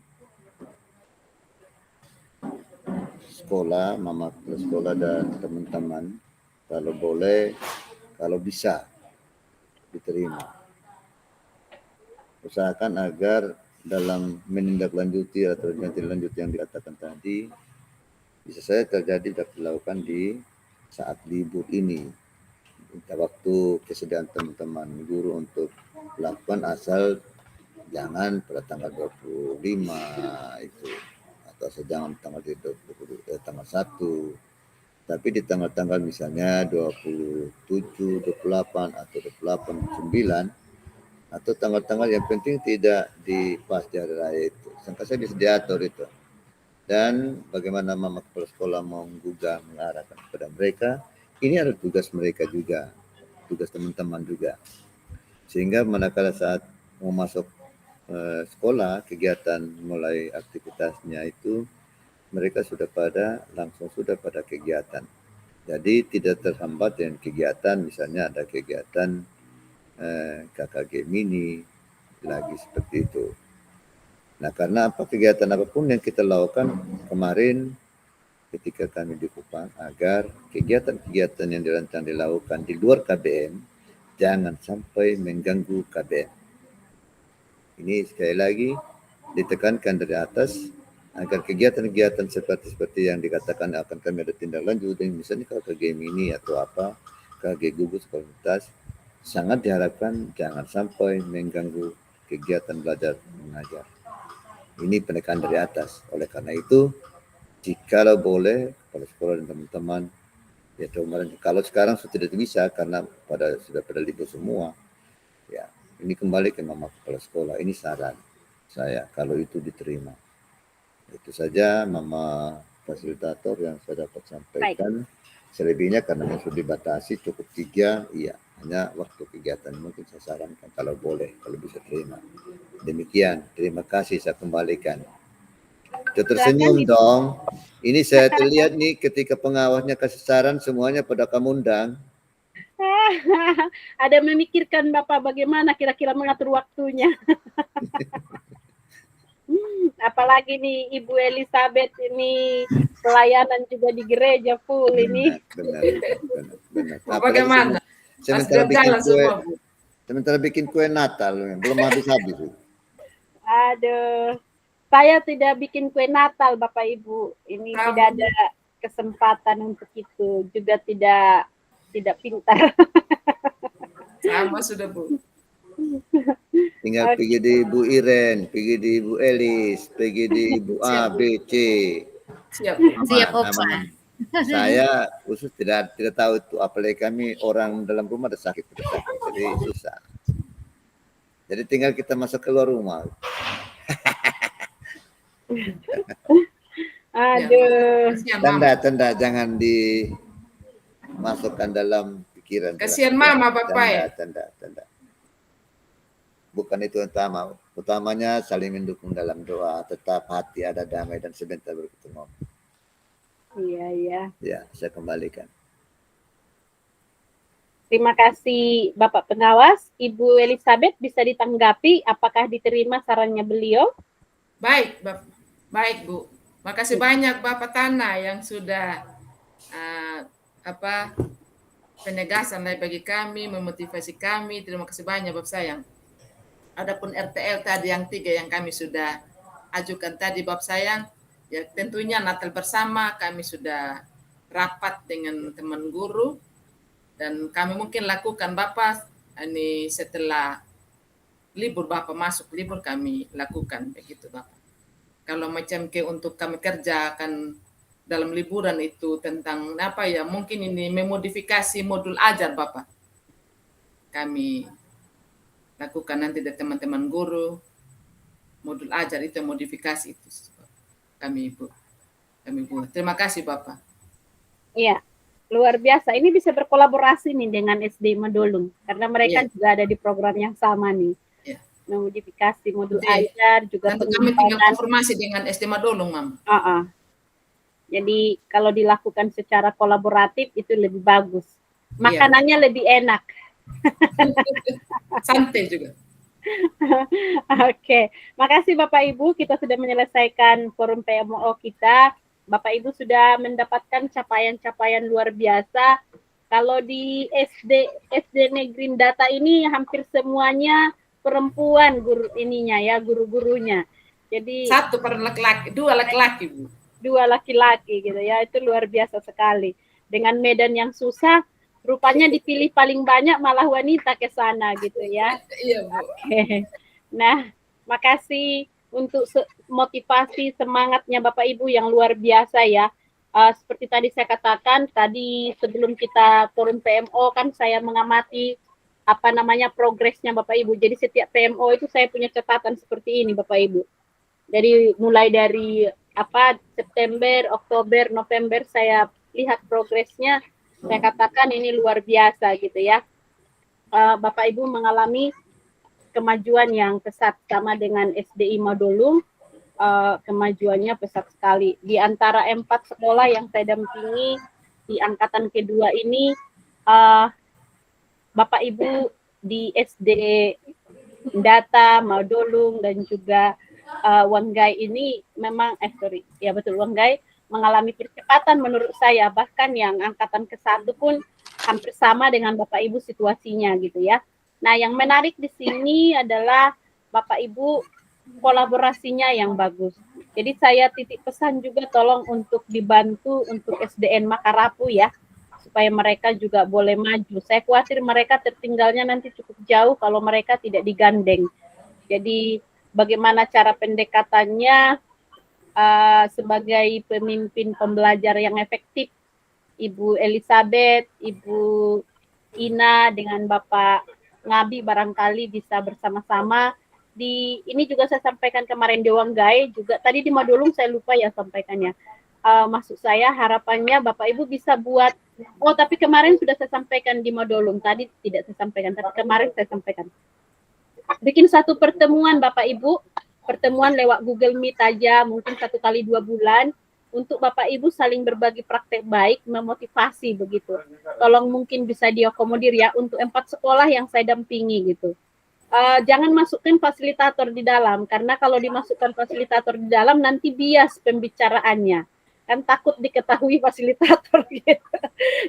sekolah, mama kepala sekolah dan teman-teman, kalau boleh, kalau bisa diterima. Usahakan agar dalam menindaklanjuti atau tindak yang dikatakan tadi, bisa saja terjadi dilakukan di saat libur ini. Minta waktu kesediaan teman-teman guru untuk melakukan, asal jangan pada tanggal 25 itu. Atau jangan tanggal 1, tapi di tanggal-tanggal misalnya 27, 28 atau 28, 9 atau tanggal-tanggal yang penting tidak di pas di hari raya itu. Sangka saya bisa diatur itu. Dan bagaimana mama kepala sekolah menggugah, mengarahkan kepada mereka, ini adalah tugas mereka juga, tugas teman-teman juga. Sehingga manakala saat mau masuk sekolah, kegiatan mulai aktivitasnya itu, mereka sudah pada kegiatan. Jadi tidak terhambat dengan kegiatan, misalnya ada kegiatan KKG mini lagi seperti itu. Nah, karena apa, kegiatan apapun yang kita lakukan kemarin ketika kami di Kupang, agar kegiatan-kegiatan yang dirancang dilakukan di luar KBM jangan sampai mengganggu KBM. Ini sekali lagi ditekankan dari atas agar kegiatan-kegiatan seperti yang dikatakan akan kami ada tindak lanjut, misalnya KKG mini atau apa, KKG gugus komunitas, sangat diharapkan jangan sampai mengganggu kegiatan belajar mengajar. Ini penekanan dari atas. Oleh karena itu, jikalau boleh kepala sekolah dan teman-teman, ya kalau sekarang sudah tidak bisa karena sudah pada libur semua, ya ini kembali ke mama kepala sekolah. Ini saran saya kalau itu diterima. Itu saja mama fasilitator yang saya dapat sampaikan. Selebihnya karena sudah dibatasi cukup 3, iya, hanya waktu kegiatan mungkin saya sarankan kalau boleh, kalau bisa terima. Demikian, terima kasih, saya kembalikan. Tersenyum dong. Ini saya terlihat nih ketika pengawasnya kasih saran semuanya pada kamu undang. Ada memikirkan Bapak bagaimana kira-kira mengatur waktunya. Apalagi nih Ibu Elizabeth ini pelayanan juga di gereja full ini. Benar. Bagaimana? Sementara bikin kue Natal, belum habis-habis. Aduh, saya tidak bikin kue Natal Bapak Ibu. Ini tidak ada kesempatan untuk itu, juga tidak pintar. Sama sudah, Bu. Tinggal pergi di Ibu Iren, pergi di Ibu Elis, pergi di Ibu A, B, C. Siap. Siap, Opa. Saya khusus tidak tahu itu, apalagi kami orang dalam rumah ada sakit, jadi susah. Jadi tinggal kita masuk keluar rumah. Aduh. Tanda jangan dimasukkan dalam pikiran. Kasihan mama, Bapak ya. Tanda. Bukan itu utama. Utamanya saling mendukung dalam doa, tetap hati ada damai dan sebentar baru ketemu. Iya. Ya, saya kembalikan. Terima kasih Bapak Pengawas. Ibu Elizabeth bisa ditanggapi apakah diterima sarannya beliau? Baik, Bu. Makasih banyak Bapak Tana yang sudah penegasan bagi kami, memotivasi kami. Terima kasih banyak Bapak sayang. Adapun RTL tadi yang 3 yang kami sudah ajukan tadi Bapak sayang, ya tentunya Natal bersama kami sudah rapat dengan teman guru dan kami mungkin lakukan Bapak ini setelah libur Bapak masuk libur kami lakukan begitu Bapak. Kalau macam untuk kami kerjakan dalam liburan itu tentang mungkin ini memodifikasi modul ajar Bapak. Kami lakukan nanti dari teman-teman guru modul ajar itu modifikasi itu kami buat. Terima kasih Bapak. Iya, luar biasa. Ini bisa berkolaborasi nih dengan SD Madolung karena mereka juga ada di program yang sama nih. Memodifikasi modul ajar juga. Tentu kami tinggal konfirmasi dengan SD Madolung, Mam. Jadi kalau dilakukan secara kolaboratif itu lebih bagus. Makanannya lebih enak. Santai juga. Oke, makasih Bapak Ibu, kita sudah menyelesaikan forum PMO kita. Bapak Ibu sudah mendapatkan capaian-capaian luar biasa. Kalau di SD Negeri Data ini hampir semuanya perempuan guru-gurunya. Jadi 1 per laki-laki, 2 laki-laki, Bu. 2 laki-laki gitu ya, itu luar biasa sekali. Dengan medan yang susah, rupanya dipilih paling banyak malah wanita ke sana gitu ya. Iya, Bu. Oke. Nah, makasih untuk motivasi semangatnya Bapak Ibu yang luar biasa ya. Seperti tadi saya katakan, tadi sebelum kita forum PMO kan saya mengamati apa namanya progresnya Bapak Ibu. Jadi setiap PMO itu saya punya catatan seperti ini Bapak Ibu. Jadi mulai dari September, Oktober, November saya lihat progresnya. Saya katakan ini luar biasa gitu ya. Bapak Ibu mengalami kemajuan yang pesat sama dengan SDI Madolung. Kemajuannya pesat sekali. Di antara 4 sekolah yang saya dampingi di angkatan kedua ini, Bapak Ibu di SD Data, Madolung, dan juga Wanggai ini memang, Wanggai mengalami percepatan menurut saya, bahkan yang angkatan ke-1 pun hampir sama dengan Bapak Ibu situasinya gitu ya. Nah, yang menarik di sini adalah Bapak Ibu kolaborasinya yang bagus. Jadi saya titip pesan juga tolong untuk dibantu untuk SDN Makarapu ya, supaya mereka juga boleh maju. Saya khawatir mereka tertinggalnya nanti cukup jauh kalau mereka tidak digandeng. Jadi bagaimana cara pendekatannya sebagai pemimpin pembelajar yang efektif, Ibu Elizabeth, Ibu Ina dengan Bapak Ngabi barangkali bisa bersama-sama. Ini juga saya sampaikan kemarin di Wanggai, juga tadi di Madolung saya lupa ya sampaikannya. Maksud saya harapannya Bapak Ibu bisa buat, tapi kemarin sudah saya sampaikan di Madolung, tadi tidak saya sampaikan, tapi kemarin saya sampaikan. Bikin satu pertemuan Bapak Ibu, pertemuan lewat Google Meet aja, mungkin 1 kali 2 bulan, untuk Bapak Ibu saling berbagi praktek baik, memotivasi begitu. Tolong mungkin bisa diakomodir ya, untuk 4 sekolah yang saya dampingi gitu. Jangan masukkan fasilitator di dalam, karena kalau dimasukkan fasilitator di dalam nanti bias pembicaraannya, kan takut diketahui fasilitator gitu.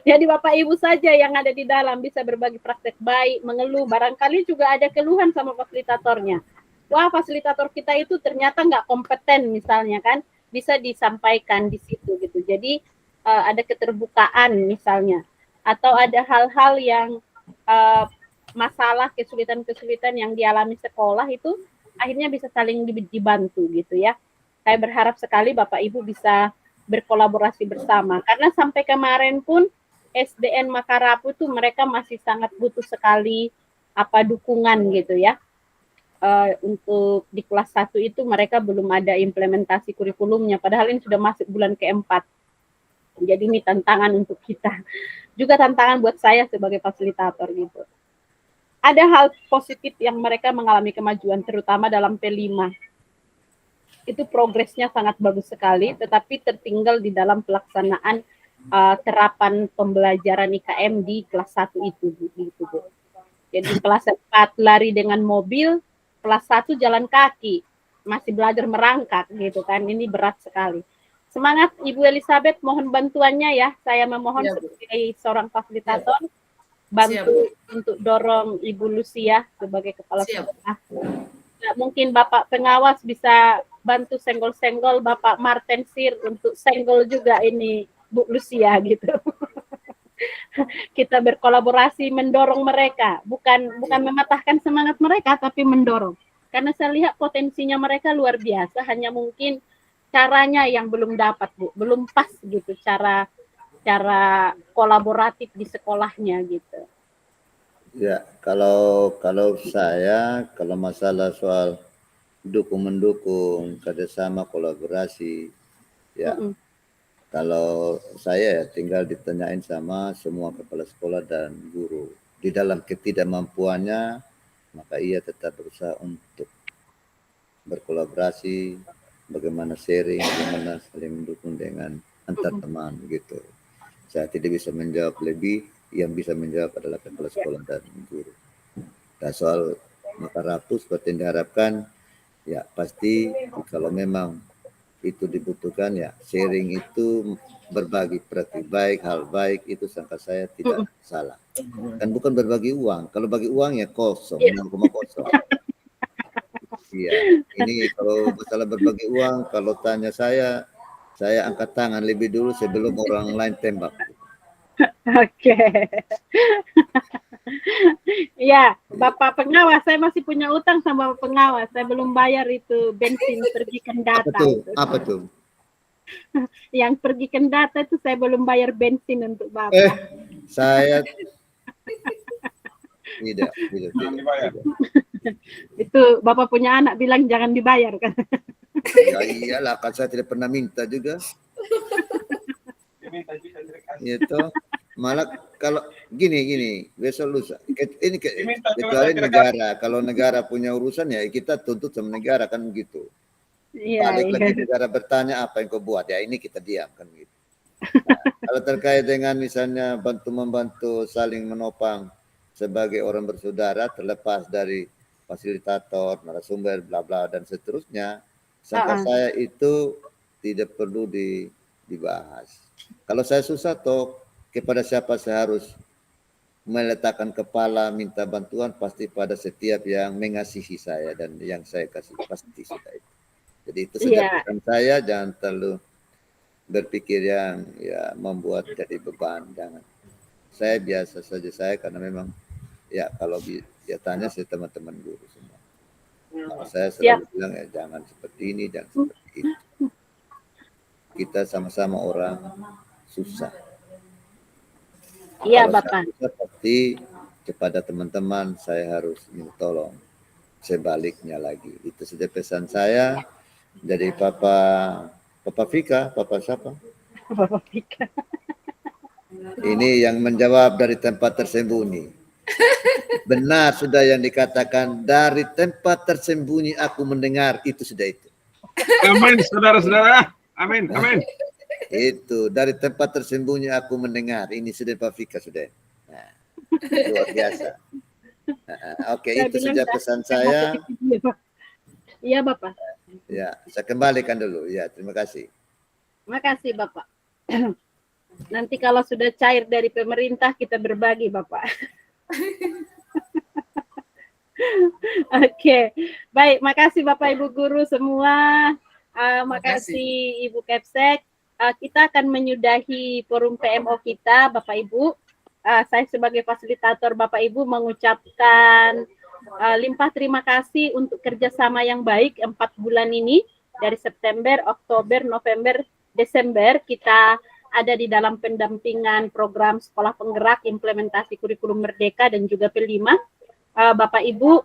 Jadi Bapak Ibu saja yang ada di dalam bisa berbagi praktek baik, mengeluh, barangkali juga ada keluhan sama fasilitatornya. Wah, fasilitator kita itu ternyata nggak kompeten misalnya kan, bisa disampaikan di situ gitu. Jadi ada keterbukaan misalnya, atau ada hal-hal yang masalah, kesulitan-kesulitan yang dialami sekolah itu akhirnya bisa saling dibantu gitu ya. Saya berharap sekali Bapak Ibu bisa berkolaborasi bersama, karena sampai kemarin pun SDN Makarapu itu mereka masih sangat butuh sekali dukungan gitu ya. Untuk di kelas 1 itu mereka belum ada implementasi kurikulumnya, padahal ini sudah masuk bulan ke-4. Jadi ini tantangan untuk kita, juga tantangan buat saya sebagai fasilitator gitu. Ada hal positif yang mereka mengalami kemajuan, terutama dalam P5. Itu progresnya sangat bagus sekali, tetapi tertinggal di dalam pelaksanaan terapan pembelajaran IKM di kelas 1 itu. Gitu, Bu. Jadi kelas 4 lari dengan mobil, kelas 1 jalan kaki, masih belajar merangkak gitu kan, ini berat sekali. Semangat Ibu Elizabeth, mohon bantuannya ya, saya memohon sebagai seorang fasilitator, bantu untuk dorong Ibu Lucia sebagai kepala sekolah. Mungkin Bapak pengawas bisa bantu senggol-senggol Bapak Martin Sir untuk senggol juga ini Bu Lucia gitu. Kita berkolaborasi mendorong mereka, bukan mematahkan semangat mereka, tapi mendorong. Karena saya lihat potensinya mereka luar biasa, hanya mungkin caranya yang belum dapat, Bu, belum pas gitu cara kolaboratif di sekolahnya gitu. Ya, kalau saya, kalau masalah soal mendukung kerjasama kolaborasi, ya kalau saya tinggal ditanyain sama semua kepala sekolah dan guru. Di dalam ketidakmampuannya, maka ia tetap berusaha untuk berkolaborasi, bagaimana sharing, bagaimana saling mendukung dengan antar teman gitu. Saya tidak bisa menjawab lebih, yang bisa menjawab adalah kepala sekolah dan guru. Dan soal Makarapu seperti yang diharapkan, ya pasti kalau memang itu dibutuhkan ya sharing itu, berbagi praktik baik, hal baik itu sangka saya tidak salah. Kan bukan berbagi uang, kalau bagi uang ya kosong, 0,0. Iya, ini kalau masalah berbagi uang, kalau tanya saya angkat tangan lebih dulu sebelum orang lain tembak. Oke. Ya, Bapak pengawas, saya masih punya utang sama Bapak pengawas. Saya belum bayar itu bensin pergi ke data. Apa tuh? Yang pergi ke data itu saya belum bayar bensin untuk Bapak. Saya Tidak, tidak, Jangan tidak, dibayar. tidak. Itu Bapak punya anak bilang jangan dibayar kan. Ya iyalah, kan saya tidak pernah minta juga. Diminta juga tidak kasih. Gitu. Malah kalau gini, besok lusa. Ini Diminta juga kecuali saya tidak negara. Kalau negara punya urusan ya kita tuntut sama negara kan gitu. Iya, Balik iya. lagi negara bertanya apa yang kau buat, ya ini kita diam kan gitu. Nah, kalau terkait dengan misalnya membantu saling menopang sebagai orang bersaudara terlepas dari fasilitator, narasumber, bla bla dan seterusnya, sangka saya itu tidak perlu dibahas. Kalau saya susah toh kepada siapa saya harus meletakkan kepala minta bantuan, pasti pada setiap yang mengasihi saya dan yang saya kasih pasti sudah itu. Jadi itu saja pesan saya, jangan terlalu berpikir yang ya membuat jadi beban, jangan. Saya biasa saja saya karena memang ya kalau dia tanya saya teman-teman guru semua. Kalau saya selalu bilang ya jangan seperti ini, jangan seperti itu. Kita sama-sama orang susah. Iya, Kalau Bapak. saya susah, pasti kepada teman-teman saya harus minta tolong. Sebaliknya lagi. Itu saja pesan saya dari Papa Fika, Papa siapa? Bapak Pika. Ini yang menjawab dari tempat tersembunyi. Benar sudah yang dikatakan, dari tempat tersembunyi aku mendengar, itu sudah itu. Amin, saudara-saudara. Amin, amin. Itu, dari tempat tersembunyi aku mendengar. Ini sudah Pak Fika sudah. Nah, luar biasa. Oke, Saya itu bilang saja pesan saya. Iya, Bapak. Ya, saya kembalikan dulu. Ya, terima kasih. Terima kasih, Bapak. Nanti kalau sudah cair dari pemerintah, kita berbagi, Bapak. Oke, baik. Makasih Bapak Ibu Guru semua. Makasih Ibu Kepsek. Kita akan menyudahi forum PMO kita, Bapak Ibu. Saya sebagai fasilitator Bapak Ibu mengucapkan limpah terima kasih untuk kerjasama yang baik 4 bulan ini. Dari September, Oktober, November, Desember kita ada di dalam pendampingan program Sekolah Penggerak implementasi kurikulum Merdeka dan juga P5. Bapak Ibu,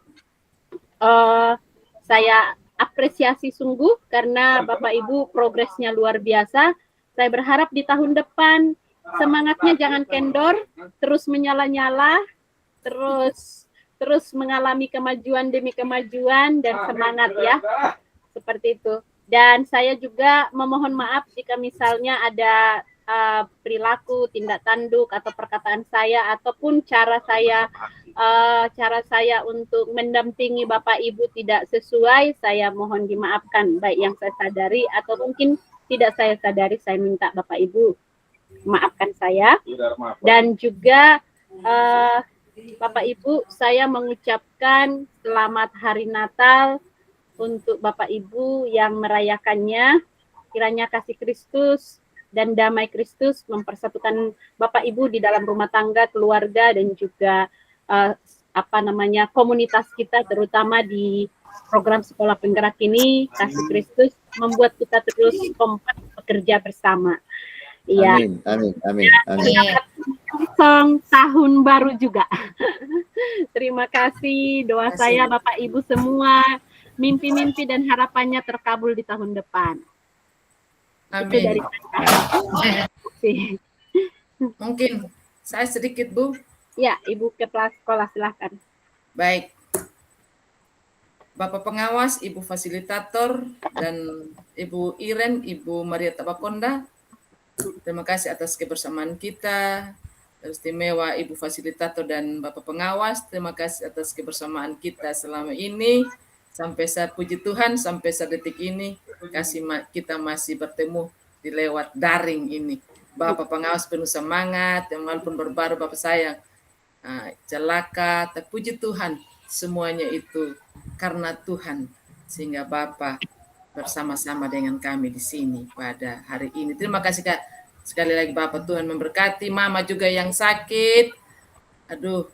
saya apresiasi sungguh karena Bapak Ibu progresnya luar biasa. Saya berharap di tahun depan semangatnya jangan kendor, terus menyala-nyala, terus mengalami kemajuan demi kemajuan dan semangat ya. Seperti itu. Dan saya juga memohon maaf jika misalnya ada perilaku, tindak tanduk atau perkataan saya ataupun cara saya untuk mendampingi Bapak Ibu tidak sesuai, saya mohon dimaafkan baik yang saya sadari atau mungkin tidak saya sadari, saya minta Bapak Ibu maafkan saya. Dan juga Bapak Ibu, saya mengucapkan selamat Hari Natal untuk Bapak Ibu yang merayakannya. Kiranya kasih Kristus dan damai Kristus mempersatukan Bapak Ibu di dalam rumah tangga, keluarga, dan juga komunitas kita, terutama di program Sekolah Penggerak ini. Kasih Kristus membuat kita terus kompak bekerja bersama. Iya. Amin. Tahun baru juga. Terima kasih. Doa saya Bapak Ibu semua, mimpi-mimpi dan harapannya terkabul di tahun depan. Amin. Itu dari saya. Mungkin saya sedikit, Bu. Ya, Ibu Kepala Sekolah silahkan. Baik. Bapak pengawas, Ibu fasilitator, dan Ibu Iren, Ibu Maria Tabakonda, terima kasih atas kebersamaan kita. Istimewa Ibu fasilitator dan Bapak pengawas, terima kasih atas kebersamaan kita selama ini. Sampai saat puji Tuhan, sampai saat detik ini, kita masih bertemu di lewat daring ini. Bapak pengawas penuh semangat, yang walaupun baru Bapak sayang, celaka, tapi puji Tuhan, semuanya itu karena Tuhan, sehingga Bapak bersama-sama dengan kami di sini pada hari ini. Terima kasih Kak. Sekali lagi Bapak, Tuhan memberkati. Mama juga yang sakit. Aduh,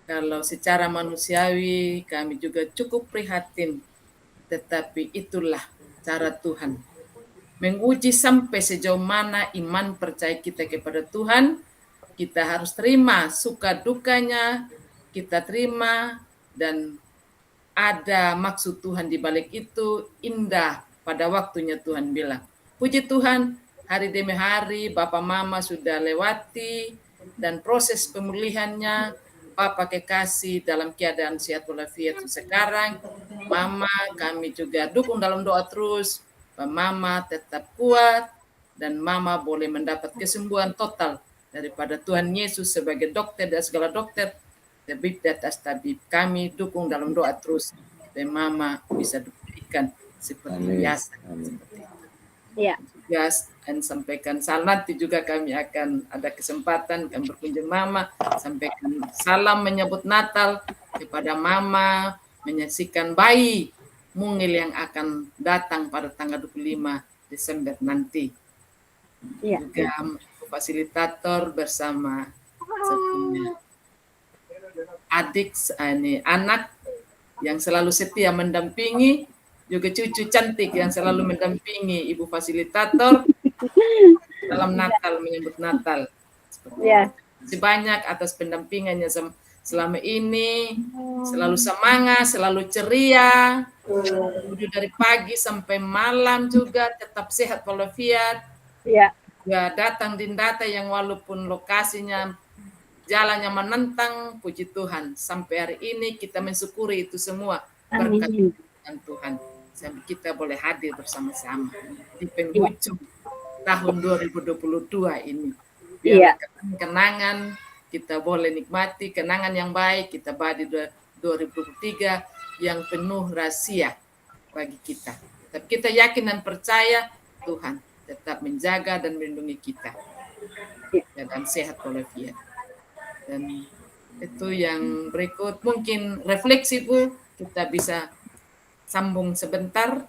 kalau secara manusiawi kami juga cukup prihatin. Tetapi itulah cara Tuhan. Menguji sampai sejauh mana iman percaya kita kepada Tuhan. Kita harus terima suka dukanya. kita terima dan ada maksud Tuhan di balik itu, indah pada waktunya Tuhan bilang. Puji Tuhan, hari demi hari Bapak Mama sudah lewati dan proses pemulihannya Papa kekasih dalam keadaan sehat walafiat sekarang. Mama kami juga dukung dalam doa terus. Mama tetap kuat dan Mama boleh mendapat kesembuhan total daripada Tuhan Yesus sebagai dokter dan segala dokter. Tabib di atas tabib, kami dukung dalam doa terus dan Mama bisa diberikan seperti Amin. biasa. Amin. Seperti itu. Ya. Tugas dan sampaikan salam, nanti juga kami akan ada kesempatan kami berkunjung Mama, sampaikan salam menyebut Natal kepada Mama, menyaksikan bayi mungil yang akan datang pada tanggal 25 Desember nanti. Ya. Juga fasilitator bersama satunya adik anak yang selalu setia mendampingi, juga cucu cantik yang selalu mendampingi ibu fasilitator dalam Natal, menyambut Natal. Ya. Terima banyak atas pendampingannya selama ini, selalu semangat, selalu ceria, dari pagi sampai malam juga tetap sehat walafiat. Ya. Ya, datang di data yang walaupun lokasinya jalannya menentang, puji Tuhan. Sampai hari ini kita mensyukuri itu semua berkat Tuhan. Sampai kita boleh hadir bersama-sama di penghujung tahun 2022 ini. Biar kenangan kita boleh nikmati, kenangan yang baik kita badi 2023 yang penuh rahasia bagi kita. Tapi kita yakin dan percaya Tuhan tetap menjaga dan melindungi kita. Dan sehat walafiat. Dan itu yang berikut mungkin refleksi Bu, kita bisa sambung sebentar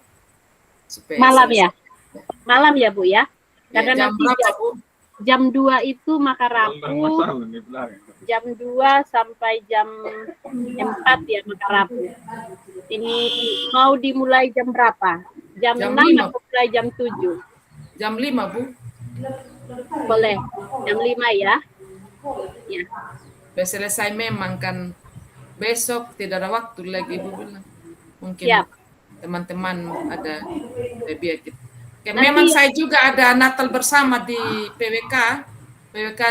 supaya malam ya. Malam ya Bu ya. Karena jam nanti berapa Bu? jam 2 itu makan rapuh. Jam 2 sampai jam 4 ya makan rapuh. Ini mau dimulai jam berapa? Jam 6 atau mulai jam 7? Jam 5 Bu. Boleh. Jam 5 ya. Ya. Selesai memang kan besok tidak ada waktu lagi Bu bilang. Mungkin teman-teman ada biar kita. Memang saya juga ada Natal bersama di PWK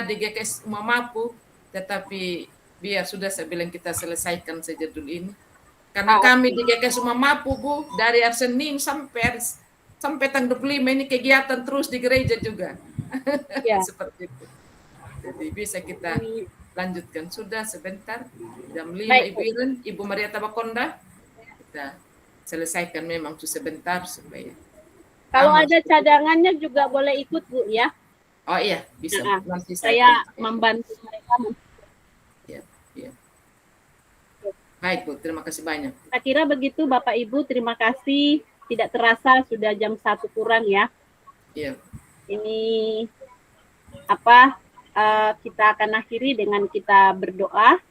di GKS Mamapu, tetapi biar sudah saya bilang kita selesaikan saja dulu ini. Karena kami di GKS Mamapu Bu, dari hari Senin sampai tanggal 25 ini kegiatan terus di gereja juga. Seperti itu. Jadi bisa kita lanjutkan. Sudah sebentar, jam 5 Ibu Iren, Ibu Maria Tabakonda, kita selesaikan memang sebentar supaya. Kalau ada cadangannya juga boleh ikut Bu ya. Oh iya, bisa. Nanti saya membantu mereka. Ya. Baik Bu, terima kasih banyak. Saya kira begitu Bapak Ibu, terima kasih. Tidak terasa sudah jam 1 kurang ya. Iya. Ini kita akan akhiri dengan kita berdoa.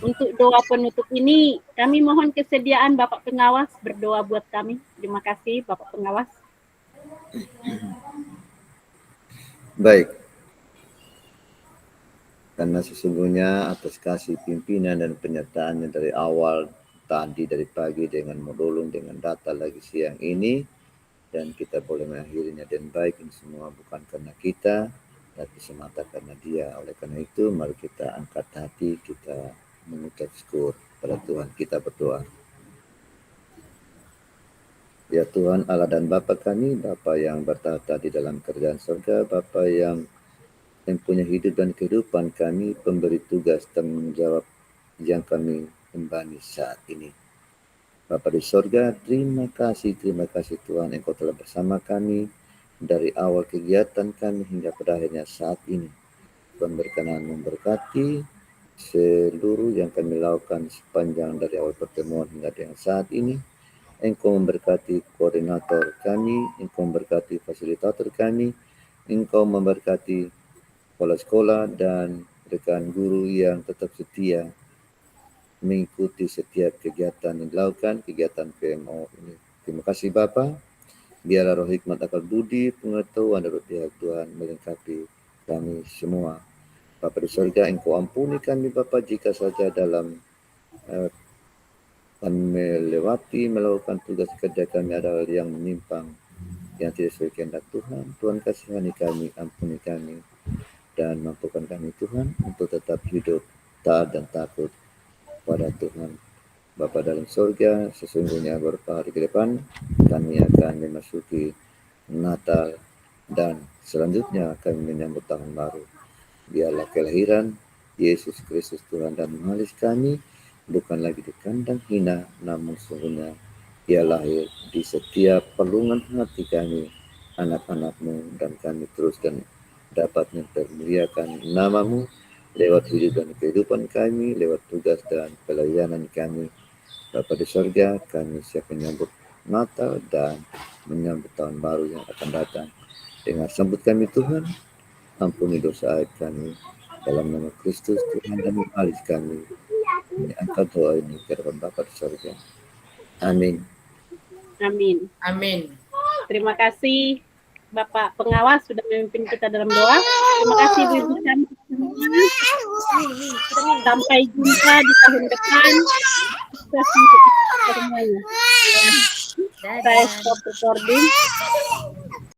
Untuk doa penutup ini, kami mohon kesediaan Bapak Pengawas berdoa buat kami. Terima kasih Bapak Pengawas. Baik. Karena sesungguhnya atas kasih pimpinan dan penyertaannya dari awal tadi dari pagi dengan modulung dengan data lagi siang ini, dan kita boleh mengakhirinya dengan baik, ini semua bukan karena kita, tapi semata karena Dia. Oleh karena itu, mari kita angkat hati, kita mengucap syukur pada Tuhan. Kita berdoa. Ya Tuhan Allah dan Bapa kami, Bapa yang bertahta di dalam kerajaan surga, Bapa yang mempunyai hidup dan kehidupan kami, pemberi tugas tanggung jawab yang kami embani saat ini. Bapa di surga, terima kasih Tuhan, Engkau telah bersama kami dari awal kegiatan kami hingga pada akhirnya saat ini. Tuhan berkenan memberkati seluruh yang kami lakukan sepanjang dari awal pertemuan hingga dengan saat ini. Engkau memberkati koordinator kami, Engkau memberkati fasilitator kami, Engkau memberkati kepala sekolah dan rekan guru yang tetap setia mengikuti setiap kegiatan yang dilakukan, kegiatan PMO ini. Terima kasih Bapa. Biarlah roh hikmat, akal budi, pengetahuan dari pihak Tuhan melengkapi kami semua. Bapa di surga, Engkau ampuni kami Bapa jika saja dalam kami melakukan tugas kerja kami ada hal yang menyimpang, yang tidak sesuai kehendak Tuhan. Tuhan kasihani kami, ampuni kami, dan mampukan kami Tuhan untuk tetap hidup taat dan takut pada Tuhan. Bapa dalam surga, sesungguhnya beberapa hari ke depan kami akan memasuki Natal dan selanjutnya kami menyambut tahun baru. Biarlah kelahiran Yesus Kristus Tuhan dan Mahalis kami bukan lagi di kandang hina, namun sesungguhnya Ia lahir di setiap pelungan hati kami, anak-anak-Mu, dan kami teruskan dapat mempermuliakan nama-Mu lewat hidup dan kehidupan kami, lewat tugas dan pelayanan kami. Bapa di surga, kami siap menyambut Natal dan menyambut tahun baru yang akan datang. Dengan sambut kami Tuhan, ampuni dosa aib kami, dalam nama Kristus Tuhan dan Mahalis kami. Ini angkat doa ini ke depan Bapa di surga. Amin. Amin. Amin. Terima kasih Bapak pengawas sudah memimpin kita dalam doa. Terima kasih Ibu kami semua. Sampai jumpa di tahun depan. Sukses untuk kita semuanya. Saya stop recording.